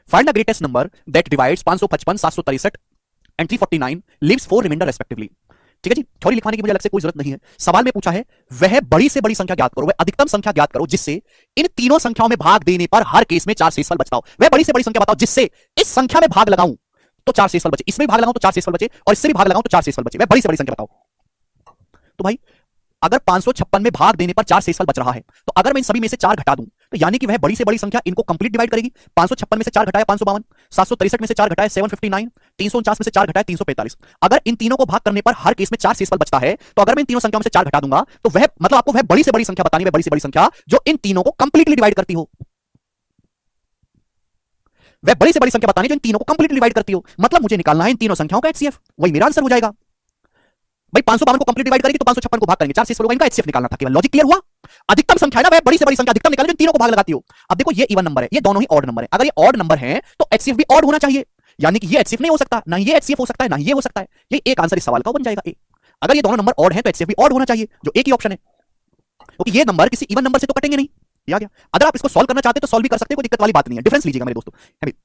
Find the greatest number that divides 555 763 and 349 leaves 4 remainder respectively. ठीक है जी, थ्योरी लिखवाने की मुझे अलग से कोई जरूरत नहीं है। सवाल में पूछा है वह बड़ी से बड़ी संख्या ज्ञात करो, वह अधिकतम संख्या ज्ञात करो जिससे इन तीनों संख्याओं में भाग देने पर हर केस में 4 शेषफल बचता हो। वह बड़ी से बड़ी संख्या बताओ जिससे इस संख्या में भाग लगाऊं तो 4 शेषफल बचे, इसमें भी भाग लगाऊं तो 4 शेषफल बचे, और इससे भी भाग लगाऊं तो 4 शेषफल बचे। वह बड़ी से बड़ी संख्या बताओ। तो भाई अगर 556 में भाग देने पर 4 शेषफल बच रहा है, तो अगर मैं इन सभी में से 4 घटा दूं तो यानी कि वह बड़ी से बड़ी संख्या इनको कंप्लीट डिवाइड करेगी। 556 में से 4 घटाया 552, 763 में से 4 घटाया 759, 349 में से 4 घटाया 345। अगर इन तीनों को भाग करने पर हर केस में 4 शेषफल बचता है, तो अगर मैं इन तीनों संख्याओं में से 4 घटा दूंगा तो वह मतलब आपको वह बड़ी से बड़ी संख्या बतानी, वह बड़ी से बड़ी संख्या जो इन तीनों को कंप्लीटली डिवाइड करती हो। वह बड़ी से बड़ी संख्या बतानी जो इन तीनों को कंप्लीटली डिवाइड करती हो। मतलब मुझे निकालना है इन तीनों संख्याओं का एचसीएफ, वही मेरा आंसर हो जाएगा। भाई 552 को कंप्लीट डिवाइड करेगी तो 556 को भाग करेंगे, 4 शेषफल होगा, इनका एचसीएफ निकालना था केवल। लॉजिक क्लियर हुआ? अधिकतम संख्या है ना, वह बड़ी से बड़ी संख्या अधिकतम निकाले जो तीनों को भाग लगाती हो। अब देखो ये इवन नंबर है, ये दोनों ही ऑड नंबर है। अगर ये ऑड नंबर है तो एचसीएफ भी ऑड होना चाहिए, यानी कि ये एचसीएफ नहीं हो सकता, ना ये एचसीएफ हो सकता है, ना ये हो सकता है। ये एक आंसर इस सवाल का बन जाएगा ए। अगर ये दोनों नंबर ऑड है तो एचसीएफ भी ऑड होना चाहिए, जो एक ही ऑप्शन है, क्योंकि ये नंबर किसी इवन नंबर से तो कटेंगे नहीं। या गया? अगर आप इसको सॉल्व करना चाहते तो सॉल्व भी कर सकते हैं, कोई दिक्कत वाली बात नहीं है। डिफरेंस लीजिएगा मेरे दोस्तों,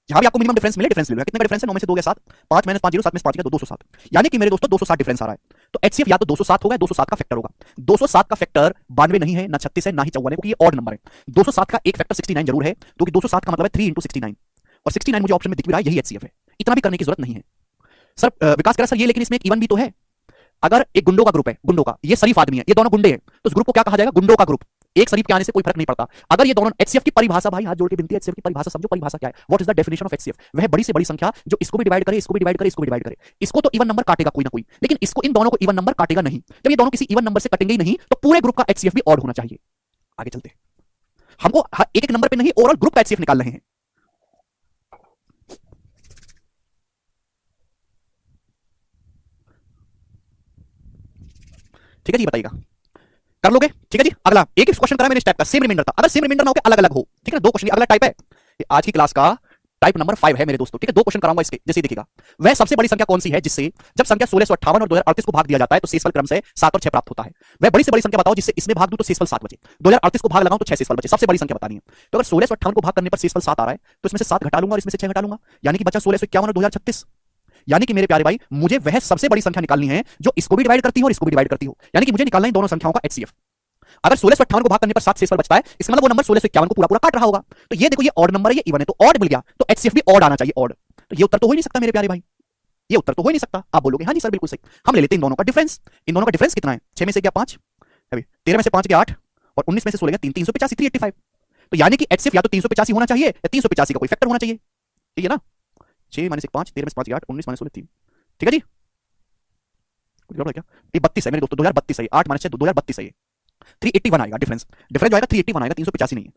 जहां भी आपको मिनिमम डिफरेंस मिले डिफरेंस ले लो। कितने का डिफरेंस है? 9 में से 2 गया 7, 5 - 5 0 7 में से 5 गया 207, यानी कि मेरे दोस्तों 207 डिफरेंस आ रहा है। तो एचसीएफ या तो 207 होगा, 207 का फैक्टर होगा। 207 का फैक्टर 92 नहीं है, ना 36 है, ना ही 54 है, क्योंकि ये ऑड नंबर है। 207 का एक फैक्टर 69 जरूर है, क्योंकि 207 का मतलब है 3 × 69, और 69 मुझे ऑप्शन में दिख भी रहा है, यही एचसीएफ है। इतना भी करने की जरूरत नहीं है सर। विकास कह रहा सर ये, लेकिन इसमें एक इवन भी तो है। अगर एक गुंडों का ग्रुप है, गुंडों का, ये शरीफ आदमी है, ये दोनों गुंडे हैं, तो उस ग्रुप को क्या कहा जाएगा? गुंडों का ग्रुप। एक शरीफ के आने से कोई फर्क नहीं पड़ता। अगर ये दोनों एचसीएफ की परिभाषा, भाई हाथ जोड़ के विनती है, एचसीएफ की परिभाषा समझो, परिभाषा क्या है? What is the definition of HCF? वह बड़ी से बड़ी संख्या जो इसको भी डिवाइड करे, इसको भी डिवाइड करे, इसको भी डिवाइड करे। इसको तो इवन नंबर काटेगा कोई ना कोई, लेकिन इसको, इन दोनों को इवन नंबर काटेगा नहीं। जब ये दोनों किसी इवन नंबर से कटेंगे ही नहीं, तो पूरे ग्रुप का एचसीएफ भी ऑड होना चाहिए। आगे चलते हैं, हमको एक एक नंबर पे नहीं, ओवरऑल ग्रुप का एचसीएफ निकाल रहे हैं। ठीक है जी, बताइएगा, कर लोगे? ठीक है जी। अगला एक ही क्वेश्चन करा मैंने इस टाइप का, सेम रिमाइंडर था। अगर सेम रिमाइंडर ना हो के अलग अलग हो, ठीक है ना, दो क्वेश्चन, अगला टाइप है आज की क्लास का टाइप नंबर 5 है मेरे दोस्तों। ठीक है, दो क्वेश्चन कराऊंगा इसके, जैसे देखिएगा, वह सबसे बड़ी संख्या कौन सी है जिससे जब संख्या 1658 और 2038 को भाग दिया जाता है तो शेषफल क्रम से 7 और 6 प्राप्त होता है। वह बड़ी से बड़ी संख्या बताओ जिससे इसमें भाग दूं तो शेषफल 7 बचे, 2038 को भाग लगाऊं तो 6 शेषफल बचे। सबसे बड़ी संख्या बतानी है। तो अगर 1658 को भाग करने पर शेषफल 7 आ रहा है, तो इसमें से 7 घटा लूंगा और इसमें से 6 घटा लूंगा, यानी कि बचा 1651 और 2036। यानी कि मेरे प्यारे भाई, मुझे वह सबसे बड़ी संख्या निकालनी है जो इसको भी डिवाइड करती हो और इसको भी डिवाइड करती हो। यानी कि मुझे निकालना है दोनों संख्याओं का एचसीएफ। अगर 1658 को भाग करने पर 7 शेषफल बचता है, इसका मतलब वो नंबर 1651 को पूरा पूरा काट रहा होगा। तो ये देखो, ये ऑड नंबर है, ये इवन है, तो ऑड मिल गया, तो एचसीएफ भी ऑड आना चाहिए, ऑड। तो ये उत्तर तो हो ही नहीं सकता मेरे प्यारे भाई, ये उत्तर तो हो ही नहीं सकता। आप बोलोगे हाँ जी सर बिल्कुल सही। हम ले लेते हैं इन दोनों का डिफरेंस। इन दोनों का डिफरेंस कितना है? 6 में से गया 5, अभी 13 में से 5 गया 8 और 19 में से 16 गया 3, 385, 385। तो यानी कि एचसीएफ या तो 385 होना चाहिए या 385 का कोई फैक्टर होना चाहिए। ठीक है ना? 6 - 1 5, 13 में से 5 गया 8, 19 - 16 3। ठीक है जी, क्या ये 32 है मेरे दोस्तों, 2032 है, 8 - 6 2032 है, 381 आएगा डिफरेंस। डिफरेंस जो आएगा 381 आएगा, 385 नहीं है।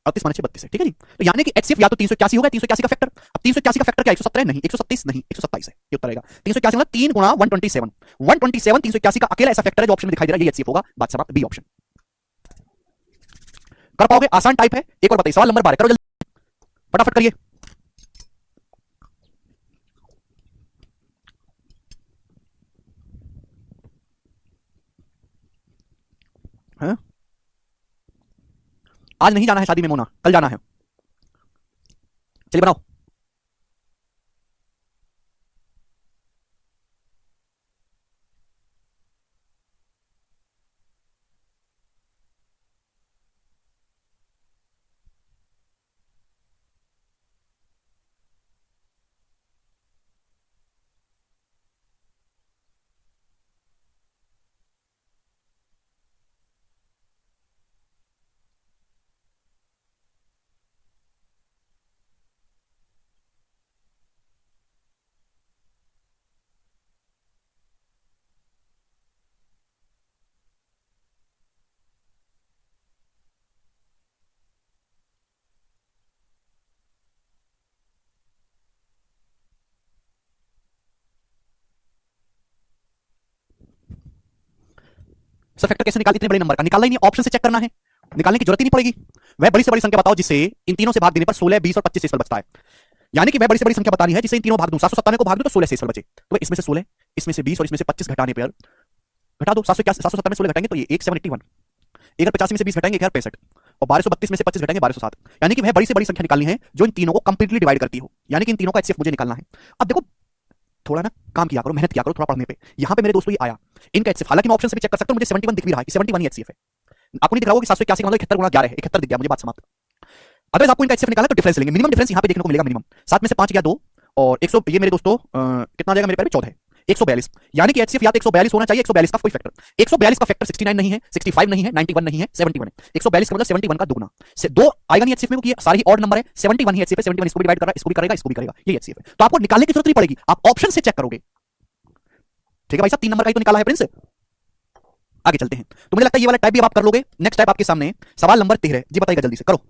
38 - 6 32 है। ठीक है जी। तो यानी कि एचसीएफ या तो 381 होगा, 381 का फैक्टर। अब 381 का फैक्टर क्या? 117 नहीं, 137 नहीं, 127 है। ये उत्तर आएगा 381 मतलब 3 गुणा 127, 127 381 का अकेला ऐसा फैक्टर है जो ऑप्शन में दिखाई दे रहा है, ये एचसीएफ होगा। बात समाप्त, बी ऑप्शन। कर पाओगे? आसान टाइप है। एक और बताइए, सवाल नंबर 12 करो जल्दी, फटाफट करिए। हाँ? आज नहीं जाना है शादी में मोना, कल जाना है। चलिए बनाओ। सर फैक्टर कैसे निकालते? इतने बड़े नंबर का निकालना ही नहीं, ऑप्शन से चेक करना है, निकालने की जरूरत ही नहीं पड़ेगी। वह बड़ी से बड़ी संख्या बताओ जिससे इन तीनों से भाग देने पर 16, 20 और 25 शेषफल बचता है। यानी कि मैं बड़ी से बड़ी संख्या बतानी है जिसे इन तीनों भाग दूं, 797 को भाग दूं तो 16 शेषफल बचे। तो इसमें से 16, इसमें से 20 और इसमें से 25 घटाने पर घटा दो, 770 में 16 घटाएंगे तो ये 1781, 1085 में से 20 घटाएंगे 1065 और 1232 में से 25 घटाएंगे 1207। यानी कि वह बड़ी से बड़ी संख्या निकालनी है जो इन तीनों को कंप्लीटली डिवाइड करती हो। यानी कि इन तीनों का एचसीएफ मुझे निकालना है। अब देखो, थोड़ा ना काम किया करो, मेहनत किया करो थोड़ा पढ़ने पे। यहां पे मेरे दोस्तों ये आया इनका एचसीएफ, हालांकि मैं ऑप्शन से भी चेक कर सकता हूं, मुझे 71 दिख भी रहा है कि 71 ही एचसीएफ है। आपको नहीं दिख रहा होगा कि 781 का मतलब 71 गुणा 11 है, 71 दिख गया मुझे, बात समाप्त। अगर आपको इनका एचसीएफ निकाला तो डिफरेंस लेंगे, मिनिमम डिफरेंस यहां पे देखने को मिलेगा, मिनिमम 7 में से 5 गया 2 और 100, ये मेरे दोस्तों कितना आ जाएगा मेरे पैर में? 14 है, 142। यानी कि एचसीएफ या तो 142 होना चाहिए, 142 का कोई फैक्टर, 142 का फैक्टर 69 नहीं है, 65 नहीं है, 91 नहीं है, 71 है। 142 का मतलब 71 का दुगना से दो आएगा नहीं एचसीएफ में, क्योंकि सारी ऑड नंबर है। 71 ही एचसीएफ है, 71 इसको भी डिवाइड कर रहा है, इसको भी करेगा, इसको भी करेगा, ये एचसीएफ है। तो आपको निकालने की जरूरत नहीं पड़ेगी, आप ऑप्शन से चेक करोगे। ठीक है भाई साहब, 3 नंबर का ही तो निकाला है प्रिंस। आगे चलते हैं, तो मुझे लगता है ये वाला टाइप भी आप कर लोगे। नेक्स्ट टाइप आपके सामने, सवाल नंबर 13 जी, बताइएगा जल्दी से, करो।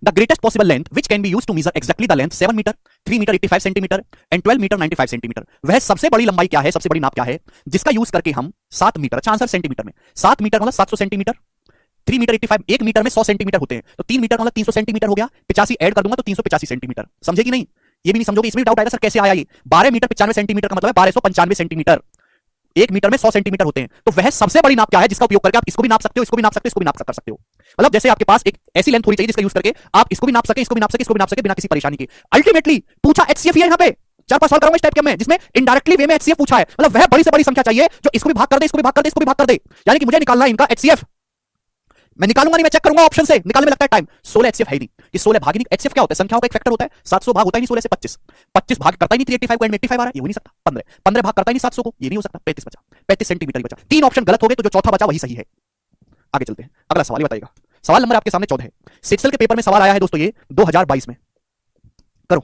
The greatest possible length which can be used to measure exactly the length 7 metre, 3 metre 85 centimetre and 12 metre 95 centimetre. वह सबसे बड़ी लंबाई क्या है, सबसे बड़ी नाप क्या है जिसका यूज करके हम 7 मीटर, अच्छा आंसर सेंटीमीटर में, 7 मीटर मतलब 700 सेंटीमीटर, 3 मीटर 85, 1 मीटर में 100 सेंटीमीटर होते हैं, तो 3 मीटर मतलब 300 सेंटीमीटर हो गया, 85 ऐड कर दूंगा तो 385 सेंटीमीटर। समझेगी नहीं? ये भी नहीं समझोगे, इसमें डाउट आएगा सर कैसे आया ये। 12 मीटर 95 सेंटीमीटर का मतलब है 1295 सेंटीमीटर, 1 मीटर में 100 सेंटीमीटर होते हैं। तो वह सबसे बड़ी नाप क्या है जिसका उपयोग करके आप इसको भी नाप सकते हो, इसको भी नाप सकते हो, इसको भी नाप कर सकते हो। मतलब जैसे आपके पास एक ऐसी लेंथ होनी चाहिए जिसका यूज करके आप इसको भी नाप सके, इसको भी नाप सके, इसको भी नाप सके बिना किसी परेशानी के। अल्टीमेटली पूछा एचसीएफ है। यहां पे 4-5 सवाल करूंगा इस टाइप के में जिसमें इनडायरेक्टली वे में एचसीएफ पूछा है। मतलब वह बड़ी से बड़ी संख्या चाहिए जो इसको भी भाग कर दे, इसको भी भाग कर दे, इसको भी भाग कर दे। यानी कि मुझे निकालना है इनका एचसीएफ। मैं निकालूंगा नहीं, मैं चेक करूंगा ऑप्शन से, निकालने में लगता है टाइम। 16 एचसीएफ है ही नहीं, ये 16 भाग ही नहीं। एचसीएफ क्या होता है? संख्याओं का एक फैक्टर होता है। 700 भाग होता ही नहीं 16 से। 25 25 भाग करता ही नहीं 385 को, एंड में 85 आ रहा है, ये हो नहीं सकता। 15 15 भाग करता ही नहीं 700 को, ये नहीं हो सकता। 35 बचा, 35 सेंटीमीटर ही बचा। 3 ऑप्शन गलत हो गए, तो जो चौथा बचा वही सही है। आगे चलते हैं, अगला सवाल बताइएगा। सवाल नंबर आपके सामने 14 है। सेक्सल के पेपर में सवाल आया है दोस्तों, ये 2022 में। करो।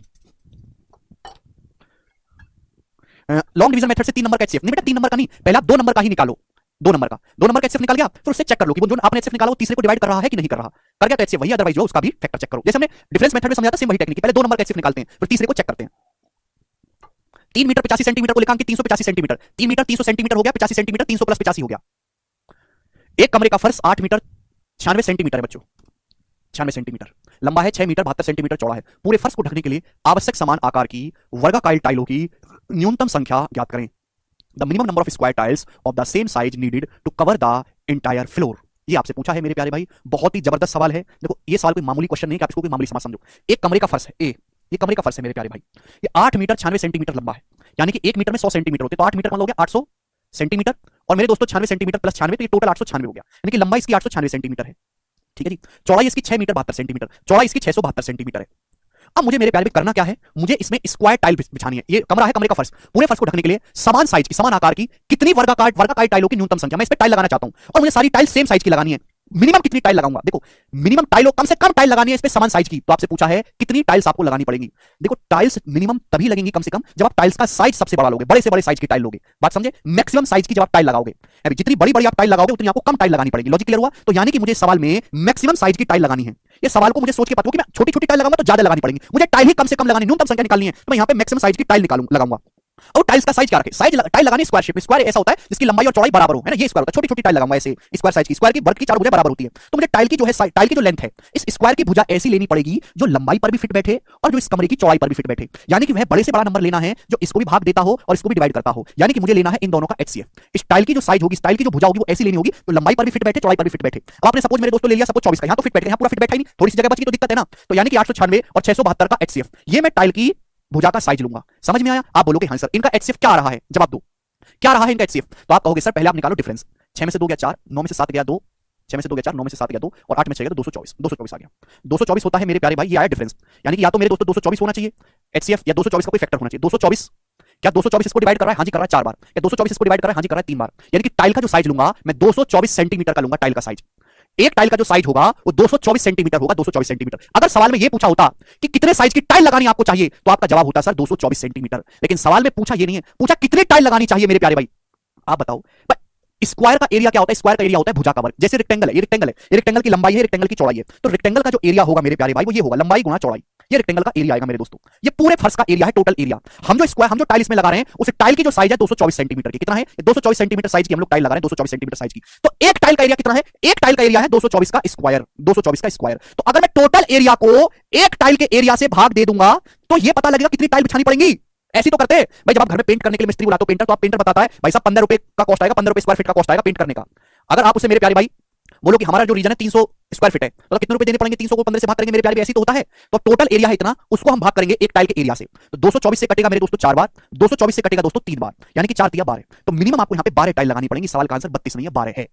लॉन्ग डिवीजन मेथड से 3 नंबर का एचसीएफ नहीं बेटा, 3 नंबर का नहीं, पहले आप 2 नंबर का ही निकालो। 2 नंबर का, 2 नंबर का एचसीएफ निकाल गया, फिर उससे चेक कर लो कि वो जो आपने एचसीएफ निकाला वो तीसरे को डिवाइड कर रहा है कि नहीं कर रहा। कर गया तो एचसीएफ वही, अदरवाइज जो उसका भी फैक्टर चेक करो। जैसे हमने डिफरेंस मेथड में समझा था, सेम वही टेक्निक। पहले 2 नंबर का एचसीएफ निकालते हैं, फिर तीसरे को चेक करते हैं। 3 मीटर 85 सेंटीमीटर को लेकर 385 सेंटीमीटर, 3 मीटर 300 सेंटीमीटर हो गया, 85 सेंटीमीटर 300 प्लस 85 हो गया। एक कमरे का फर्श 8 मीटर 96 सेंटीमीटर है बच्चों, 96 सेंटीमीटर लंबा है, 6 मीटर 72 सेंटीमीटर चौड़ा है। पूरे फर्श को ढकने के लिए आवश्यक समान आकार की वर्गाकार टाइलों की न्यूनतम संख्या ज्ञात करें। The minimum number of square tiles of the same size needed to cover the entire floor. ये आपसे पूछा है मेरे प्यारे भाई, बहुत ही जबरदस्त सवाल है। देखो ये सवाल कोई मामूली क्वेश्चन नहीं कि आप इसको कोई मामूली समझ समझो। एक कमरे का फर्श है ए, ये कमरे का फर्श है मेरे प्यारे भाई, ये 8 मीटर 96 सेंटीमीटर लंबा है, यानी कि 1 मीटर में 100 सेंटीमीटर होते, तो 8 मीटर मान लो गया 800 सेंटीमीटर, और मेरे दोस्तों 96 सेंटीमीटर प्लस 96, तो ये टोटल 896 हो गया, यानी कि लंबाई इसकी 896 सेंटीमीटर है। ठीक है जी। चौड़ाई इसकी 6 मीटर 72 सेंटीमीटर, चौड़ाई इसकी 672 सेंटीमीटर है। अब मुझे मेरे प्यारे में करना क्या है, मुझे इसमें स्क्वायर टाइल बिछानी है। ये कमरा है, कमरे का फर्श, पूरे फर्श को ढकने के लिए समान साइज की, समान आकार की कितनी वर्गाकार टाइलों की न्यूनतम संख्या, मैं इस पे टाइल लगाना चाहता हूं, और मुझे सारी टाइल सेम साइज की लगानी है। मिनिमम कितनी टाइल लगाऊंगा? देखो मिनिमम टाइल, कम से कम टाइल लगानी है इस पे समान साइज की। तो आपसे पूछा है कितनी टाइल्स आपको लगानी पड़ेगी। देखो टाइल्स मिनिमम तभी लगेंगी कम से कम जब आप टाइल्स का साइज सबसे बड़ा लोगे, बड़े से बड़े साइज की टाइल लोगे। बात समझे? मैक्सिमम साइज की जब आप टाइल लगाओगे, अभी जितनी बड़ी बड़ी आप टाइल लगाओगे उतनी आपको कम टाइल लगानी पड़ेगी। लॉजिक क्लियर हुआ? तो यानी कि मुझे सवाल में मैक्सिमम साइज की टाइल लगानी है। ये सवाल को मुझे सोच के पता हो कि मैं छोटी छोटी टाइल लगाऊंगा तो ज्यादा लगानी पड़ेगी, मुझे टाइल ही कम से कम लगानी, न्यूनतम संख्या निकालनी है, तो मैं यहां पे मैक्सिमम साइज की टाइल लगाऊंगा। और टाइल्स का साइज क्या रखे? साइज टाइल लगानी स्क्वायर शेप में। स्क्वायर ऐसा होता है जिसकी लंबाई और चौड़ाई बराबर हो, है ना, ये स्क्वायर होता है। छोटी छोटी टाइल लगाऊंगा ऐसे स्क्वायर साइज की, स्क्वायर की वर्ग की 4 भुजाएं बराबर होती है। तो मुझे टाइल की जो है, टाइल की जो लेंथ है, इस स्क्वायर की भुजा ऐसी लेनी पड़ेगी जो लंबाई पर भी फिट बैठे और जो इस कमरे की चौड़ाई पर भी फिट बैठे, यानी कि वह बड़े से बड़ा नंबर लेना है जो इसको भी भाग देता हो और इसको भी डिवाइड करता हो, यानी कि मुझे लेना है इन दोनों का एचसीएफ। इस टाइल की जो साइज होगी, इस टाइल की जो भुजा होगी वो ऐसी लेनी होगी तो लंबाई पर भी फिट बैठे, चौड़ाई पर भी फिट बैठे। अब आपने सपोज मेरे दोस्तों ले लिया सपोज 24 का, यहां तो फिट बैठ गया, यहां पूरा फिट बैठा ही नहीं, थोड़ी सी जगह बची तो दिक्कत है ना। तो यानी कि 896 और 672 का एचसीएफ, ये मैं टाइल की भुजा का साइज लूंगा। समझ में आया? आप बोलोगे हाँ सर इनका एचसीएफ क्या आ रहा है, जवाब दो क्या रहा है इनका एचसीएफ। तो आप कहोगे सर पहले आप निकालो डिफरेंस, 6 में से 2 गया 4, 9 में से 7 गया 2, 6 में से 2 गया 4, 9 में से 7 गया 2, और 8 में 6 गया तो 224, 224 आ गया। 224 होता है मेरे प्यारे भाई, ये आया डिफरेंस, यानी कि या तो मेरे दोस्तों 224 होना चाहिए एचसीएफ, या 224 का कोई फैक्टर होना चाहिए। 224 क्या 224 इसको डिवाइड कर रहा है? हाँ जी कर रहा है 4 बार। या 224 इसको डिवाइड कर रहा है? हाँ जी कर रहा है 3 बार। यानी कि टाइल का जो साइज लूंगा मैं 224 सेंटीमीटर का लूंगा। टाइल का साइज, एक टाइल का जो साइज होगा वो 224 सेंटीमीटर होगा, 224 सेंटीमीटर। अगर सवाल में ये पूछा होता कि कितने साइज की टाइल लगानी आपको चाहिए तो आपका जवाब होता सर 224 सेंटीमीटर। लेकिन सवाल में पूछा ये नहीं है, पूछा कितनी टाइल लगानी चाहिए मेरे प्यारे भाई। आप बताओ स्क्वायर का एरिया क्या होता है? स्क्वायर का एरिया होता है भुजा का वर्ग। जैसे रेक्टेंगल है, ये रेक्टेंगल है, ये रेक्टेंगल की लंबाई है, रेक्टेंगल की चौड़ाई है, तो रेक्टेंगल का जो एरिया होगा मेरे प्यारे भाई वो ये होगा, लंबाई गुणा चौड़ाई। ये रेक्टेंगल का एरिया आएगा मेरे दोस्तों, ये पूरे फर्श का एरिया है, टोटल एरिया। हम जो टाइल इसमें लगा रहे हैं उस टाइल की जो साइज है 224 सेंटीमीटर की, कितना है? 224 सेंटीमीटर साइज की हम लोग टाइल लगा रहे हैं, 224 सेंटीमीटर साइज की। तो एक टाइल का एरिया कितना है? एक टाइल का एरिया है 224 का स्क्वायर, 224 का स्क्वायर। तो अगर मैं टोटल एरिया को एक टाइल के एरिया से भाग दे दूंगा तो ये पता लगेगा कितनी टाइल बिछानी पड़ेगी। ऐसी तो करते हैं भाई, जब आप घर में पेंट करने के लिए मिस्त्री बुलाते हो पेंटर, तो आप पेंटर बताता है भाई साहब 15 रुपए का कॉस्ट आएगा, 15 रुपए स्क्वायर फीट का कॉस्ट आएगा पेंट करने का। अगर आप उसे मेरे प्यारे भाई बोलो कि हमारा जो रीजन है 300 स्क्वायर फीट है, तो कितने रुपए देने पड़ेंगे? 300 को 15 से भाग करेंगे मेरे प्यारे, ऐसी तो होता है। तो टोटल एरिया है इतना, उसको हम भाग करेंगे एक टाइल के एरिया से, तो 224 से कटेगा मेरे दोस्तों 4 बार, 224 से कटेगा दोस्तों 3 बार, यानी कि 4 3 12। तो मिनिमम आपको यहां पे 12 टाइल लगानी पड़ेगी। सवाल का आंसर 32 नहीं है 12 है।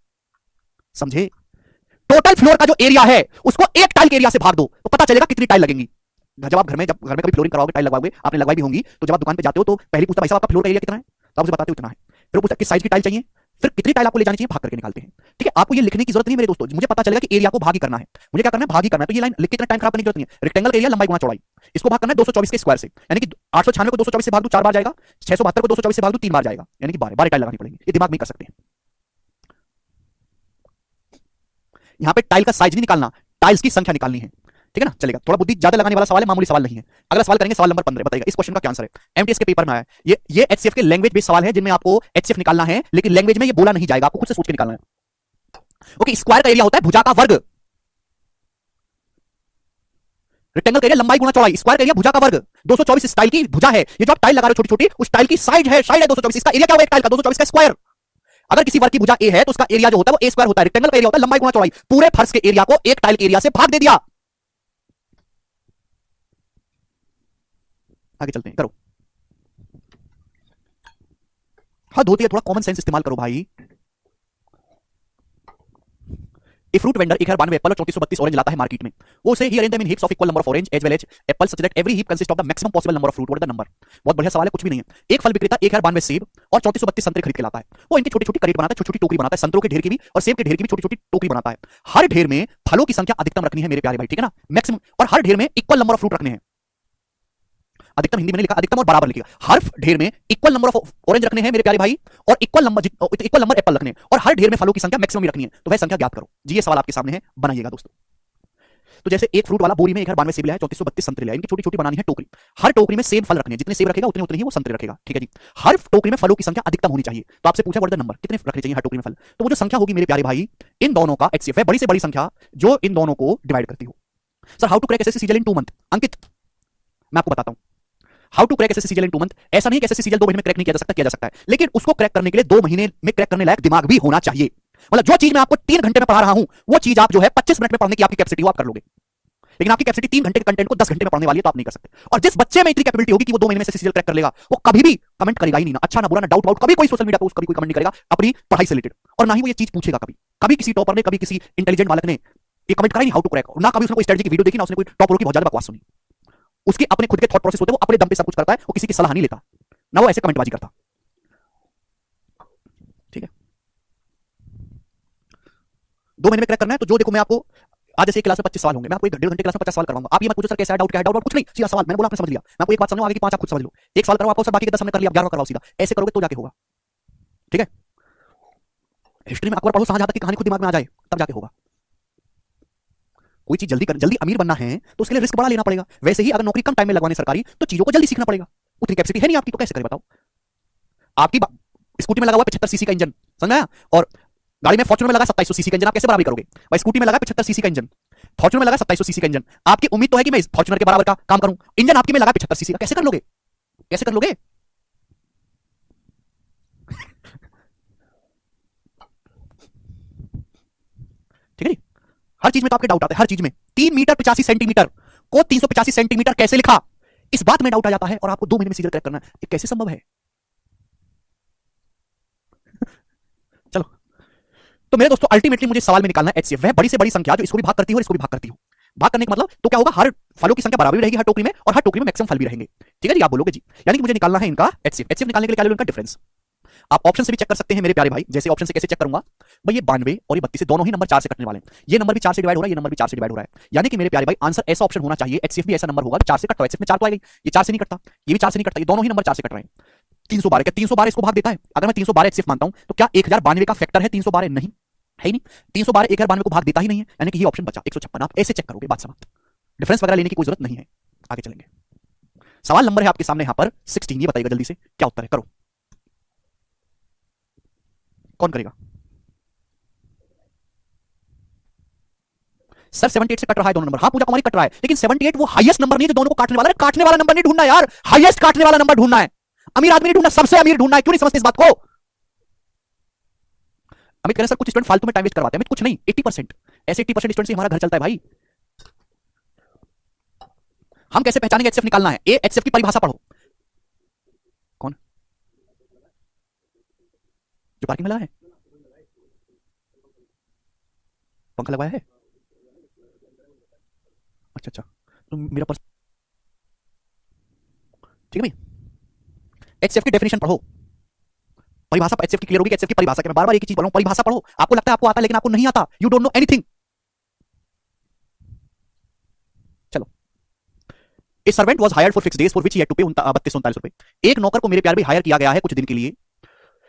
समझे? टोटल फ्लोर का जो एरिया है उसको एक टाइल के एरिया से भाग दो तो पता चलेगा कितनी टाइल लगेंगी। जब आप घर में कभी फ्लोरिंग कराओगे, टाइल लगवाओगे, आपने लगवाई भी होंगी, तो जब आप दुकान पे जाते हो तो पहले पूछता भाई साहब आपका फ्लोर का एरिया कितना है, तो आप उसे बताते हो इतना है। फिर पूछता किस साइज की टाइल चाहिए, फिर कितनी टाइल आपको ले जानी चाहिए, भाग करके निकालते हैं। ठीक है, आपको ये लिखने की जरूरत नहीं मेरे दोस्तों, मुझे पता चलेगा कि एरिया को भाग ही करना है। मुझे क्या करना है? भाग ही करना है। तो ये लाइन लिख के इतना टाइम खराब करने की जरूरत नहीं है। रेक्टेंगल का एरिया लंबाई गुणा चौड़ाई, इसको भाग करना है 224 के स्क्वायर से, यानी कि 896 को 224 से भाग दो 4 बार जाएगा, 672 को 224 से भाग दो 3 बार जाएगा, यानी कि 12 टाइल लगानी पड़ेगी। ये दिमाग में कर सकते हैं। यहां पे टाइल का साइज नहीं निकालना, टाइल्स की संख्या निकालनी है। ठीक है ना, चलेगा। थोड़ा बुद्धि ज्यादा लगाने वाला सवाल है, मामूली सवाल नहीं है। अगला सवाल करेंगे, सवाल नंबर 15 बताइएगा इस क्वेश्चन का क्या आंसर है। एमटीएस के पेपर में आया ये एचसीएफ के लैंग्वेज बेस्ड सवाल है जिनमें आपको एचसीएफ निकालना है, लेकिन लैंग्वेज में ये बोला नहीं जाएगा, आपको खुद से सोच के निकालना है। ओके, स्क्वायर का एरिया होता है भुजा का वर्ग, रेक्टेंगल का एरिया लंबाई गुणा चौड़ाई, स्क्वायर का एरिया भुजा का वर्ग। 224 स्टाइल की भुजा है, ये जो आप टाइल लगा रहे हो छोटी छोटी, उस टाइल की साइड है 224, इसका एरिया क्या होगा एक टाइल का? 224 का स्क्वायर। अगर किसी वर्ग की भुजा ए है तो उसका एरिया जो होता है वो ए स्क्वायर होता है। रेक्टेंगल का एरिया होता है लंबाई गुणा चौड़ाई, पूरे फर्श के एरिया को एक टाइल के एरिया से भाग दे दिया। आगे चलते हैं, करो। हद होती है, थोड़ा कॉमन सेंस इस्तेमाल करो भाई। ए फ्रूट वेंडर 1092 एप्पल और 3432 ऑरेंज लाता है मार्केट में, वो उसे ही arrange them in heaps of equal number of orange as well as apple such that every heap consist of the maximum possible number of fruit, what is the number? बहुत बढ़िया सवाल है, कुछ भी नहीं है। एक फल विक्रेता 1092 सेब और 3432 संतरे खरीद के लाता है, वो इनकी छोटी छोटी करेट बनाता है, छोटी छोटी टोकरी बनाता है, संतरों के ढेर की भी और सेब के ढेर की भी छोटी छोटी टोकरी बनाता है। हर ढेर में फलों की संख्या अधिकतम रखनी है मेरे प्यारे भाई, ठीक है ना, मैक्सिमम, और हर ढेर में इक्वल नंबर ऑफ फ्रूट रखने हैं। अधिकतम हिंदी में लिखा, अधिकतम और बराबर लिखिएगा। हर ढेर में इक्वल नंबर ऑफ ऑरेंज रखने हैं मेरे प्यारे भाई, और इक्वल नंबर एप्पल रखने हैं, और हर ढेर में फलों की संख्या मैक्सिमम ही रखनी है। तो वह संख्या ज्ञात करो जी, ये सवाल आपके सामने है, बनाइएगा दोस्तों। तो जैसे एक फ्रूट वाला बोरी में 1092 सेब लिया है, 3432 संतरे लिया है, इनकी छोटी छोटी बनानी है टोकरी, हर टोकरी में सेब फल रखने हैं, जितने सेब रखेगा उतने उतने ही वो संतरे रखेगा, ठीक है जी। हर टोकरी में फलों की संख्या अधिकतम होनी चाहिए। तो आपसे पूछा व्हाट इज द नंबर, कितने रखने चाहिए हर टोकरी में फल? तो वो जो संख्या होगी मेरे प्यारे भाई, इन दोनों का एचसीएफ है, बड़ी से बड़ी संख्या जो इन दोनों को डिवाइड करती हो। Sir how to crack SSC CGL in 2 month? Ankit मैं आपको बताता हूं how to crack SSC CGL in 2 month. ऐसा नहीं कि एसएससी सीजीएल 2 महीने में क्रैक नहीं किया जा सकता है, लेकिन उसको क्रैक करने के लिए 2 महीने में क्रैक करने लायक दिमाग भी होना चाहिए। मतलब जो चीज मैं आपको 3 घंटे में पढ़ा रहा हूं, वो चीज आप जो है 25 मिनट में पढ़ने की आपकी कैपेसिटी हो, आप कर लोगे। लेकिन आपकी कैपेसिटी 3 घंटे के कंटेंट को 10 घंटे में पढ़ने वाली है, तो आप नहीं कर सकते। और जिस बच्चे में इतनी कैपेबिलिटी होगी कि वो 2 महीने में सीजीएल क्रैक कर लेगा, वो कभी भी कमेंट करेगा ही नहीं, ना अच्छा ना बुरा ना डाउट, कभी कोई सोशल मीडिया पे कभी कोई कमेंट नहीं करेगा अपनी पढ़ाई से रिलेटेड, और ना ही वो ये चीज पूछेगा कभी। कभी किसी टॉपर ने, कभी किसी इंटेलिजेंट बालक ने ये कमेंट करा नहीं हाउ टू क्रैक, ना कभी उसने कोई स्ट्रेटजी की वीडियो देखी, ना उसने कोई टॉपरों की बहुत ज्यादा बकवास सुनी। उसके अपने खुद के थॉट प्रोसेस होते हैं, वो अपने दम पे सब कुछ करता है, वो किसी की सलाह नहीं लेता, ना वो ऐसे कमेंटबाजी करता, ठीक है। 2 महीने में क्रैक करना है तो जो देखो, मैं आपको आज जैसे एक क्लास में 25 सवाल होंगे, मैं आपको 1 डेढ़ घंटे क्लास में 50 सवाल करवाऊंगा। आप ये मत पूछो सर कैसा है, डाउट क्या है, डाउट कुछ नहीं, सीधा सवाल, मैंने बोला आपने समझ लिया। मैं आपको एक बात समझाऊं, आगे की 5 आप खुद समझ लो। एक सवाल करो आपको, सर बाकी के 10 हमने कर लिया, 11वां करवाओ सीधा, ऐसे करोगे तो जाके होगा, ठीक है। हिस्ट्री में अकबर पढ़ो, शाहजहां की कहानी खुद दिमाग में आ जाए, तब जाके होगा। कोई चीज जल्दी अमीर बनना है तो उसके लिए रिस्क बड़ा लेना पड़ेगा। वैसे ही अगर नौकरी कम टाइम में लगवानी सरकारी, तो चीजों को जल्दी सीखना पड़ेगा। उतनी कैपेसिटी है नहीं आपकी, तो कैसे करें बताओ? आपकी स्कूटी में लगा हुआ 75 सीसी का इंजन, समझ आया, और गाड़ी में फॉर्च्यूनर में लगा 2700 सीसी का इंजन, आप कैसे बराबरी करोगे भाई? स्कूटी में लगा 75 सीसी का इंजन, फॉर्च्यूनर में लगा 2700 सीसी का इंजन, आपकी उम्मीद तो है कि मैं फॉर्च्यूनर के बराबर का काम करूं, इंजन आपकी में लगा 75 सीसी का, कैसे कर लोगे? कैसे कर लोगे? ठीक है जी। हर चीज में तो आपके डाउट आता है, हर चीज में। 3 मीटर 85 सेंटीमीटर को 385 सेंटीमीटर कैसे लिखा, इस बात में डाउट आ जाता है, और आपको 2 महीने में सीजर क्रैक करना है, ये कैसे संभव है? चलो, तो मेरे दोस्तों अल्टीमेटली मुझे सवाल में निकालना है एचसीएफ, वह बड़ी से बड़ी संख्या जो इसको भी भाग करती हो और इसको भी भाग करती हो। भाग करने का मतलब तो क्या होगा, हर फलों की संख्या बराबर रहेगी हर टोकरी में, और हर टोकरी में मैक्सिमम फल भी रहेंगे, ठीक है जी। आप बोलोगे जी, यानी कि मुझे निकालना है इनका एचसीएफ। एचसीएफ निकालने के लिए क्या इनका डिफरेंस आप ऑप्शन से भी चेक कर सकते हैं मेरे प्यारे भाई। जैसे ऑप्शन से कैसे चेक करूंगा भाई, ये 92 और ये 32 से दोनों ही नंबर 4 से कटने वाले हैं, ये नंबर भी 4 से डिवाइड हो रहा है, ये नंबर भी 4 से डिवाइड हो रहा है, यानी कि मेरे प्यारे भाई आंसर ऐसा ऑप्शन होना चाहिए, एचसीएफ भी ऐसा नंबर होगा 4 से कटता है। एचसीएफ में 4 तो आएगा, ये 4 से नहीं कटता, ये भी 4 से नहीं कटता, ये दोनों ही नंबर 4 से कट रहे हैं। 312 क्या 312 इसको भाग देता है? अगर मैं 312 एचसीएफ मानता हूं तो क्या 1092 का फैक्टर है 312? नहीं है ही नहीं, 312 1092 को भाग देता ही नहीं है, यानी कि ये ऑप्शन बचा 156। आप ऐसे चेक करोगे, बात समाप्त, डिफरेंस वगैरह लेने की कोई जरूरत नहीं है। आगे चलेंगे, सवाल नंबर है आपके सामने यहां पर 16, ये बताइएगा जल्दी से क्या उत्तर है, करो, कौन करेगा? सर 78 से कट रहा है दोनों नंबर, हाँ पूजा कुमारी कट रहा है, लेकिन 78 वो हाईएस्ट नंबर नहीं जो दोनों को काटने वाला है। काटने वाला नंबर नहीं ढूंढना यार, हाईएस्ट काटने वाला नंबर ढूंढना है, अमीर आदमी नहीं ढूंढना, सबसे अमीर ढूंढना है। क्यों नहीं समझते इस बात को? अमित कह रहे सर कुछ स्टूडेंट फालतू में टाइम वेस्ट करवाते हैं, अमित कुछ नहीं, 80%, ऐसे 80% स्टूडेंट से हमारा घर चलता है भाई। हम कैसे पहचानेंगे एचसीएफ निकालना है? ए एचसीएफ की परिभाषा पढ़ो, कौन जो पार्किंग में लगा है, पंखा लगवाया है, अच्छा अच्छा, तो मेरा पर्स, ठीक है भाई। एचसीएफ की डेफिनेशन पढ़ो, परिभाषा एचसीएफ की क्लियर होगी। एचसीएफ की परिभाषा, मैं बार-बार एक ही चीज बोल रहा हूं, परिभाषा पढ़ो। आपको लगता है आपको आता है, लेकिन आपको नहीं आता, यू डोंट नो एनीथिंग। चलो, a servant was hired for fixed days for which he had to pay 3239 रुपए। एक नौकर को मेरे प्यारे भाई हायर किया गया है कुछ दिन के लिए,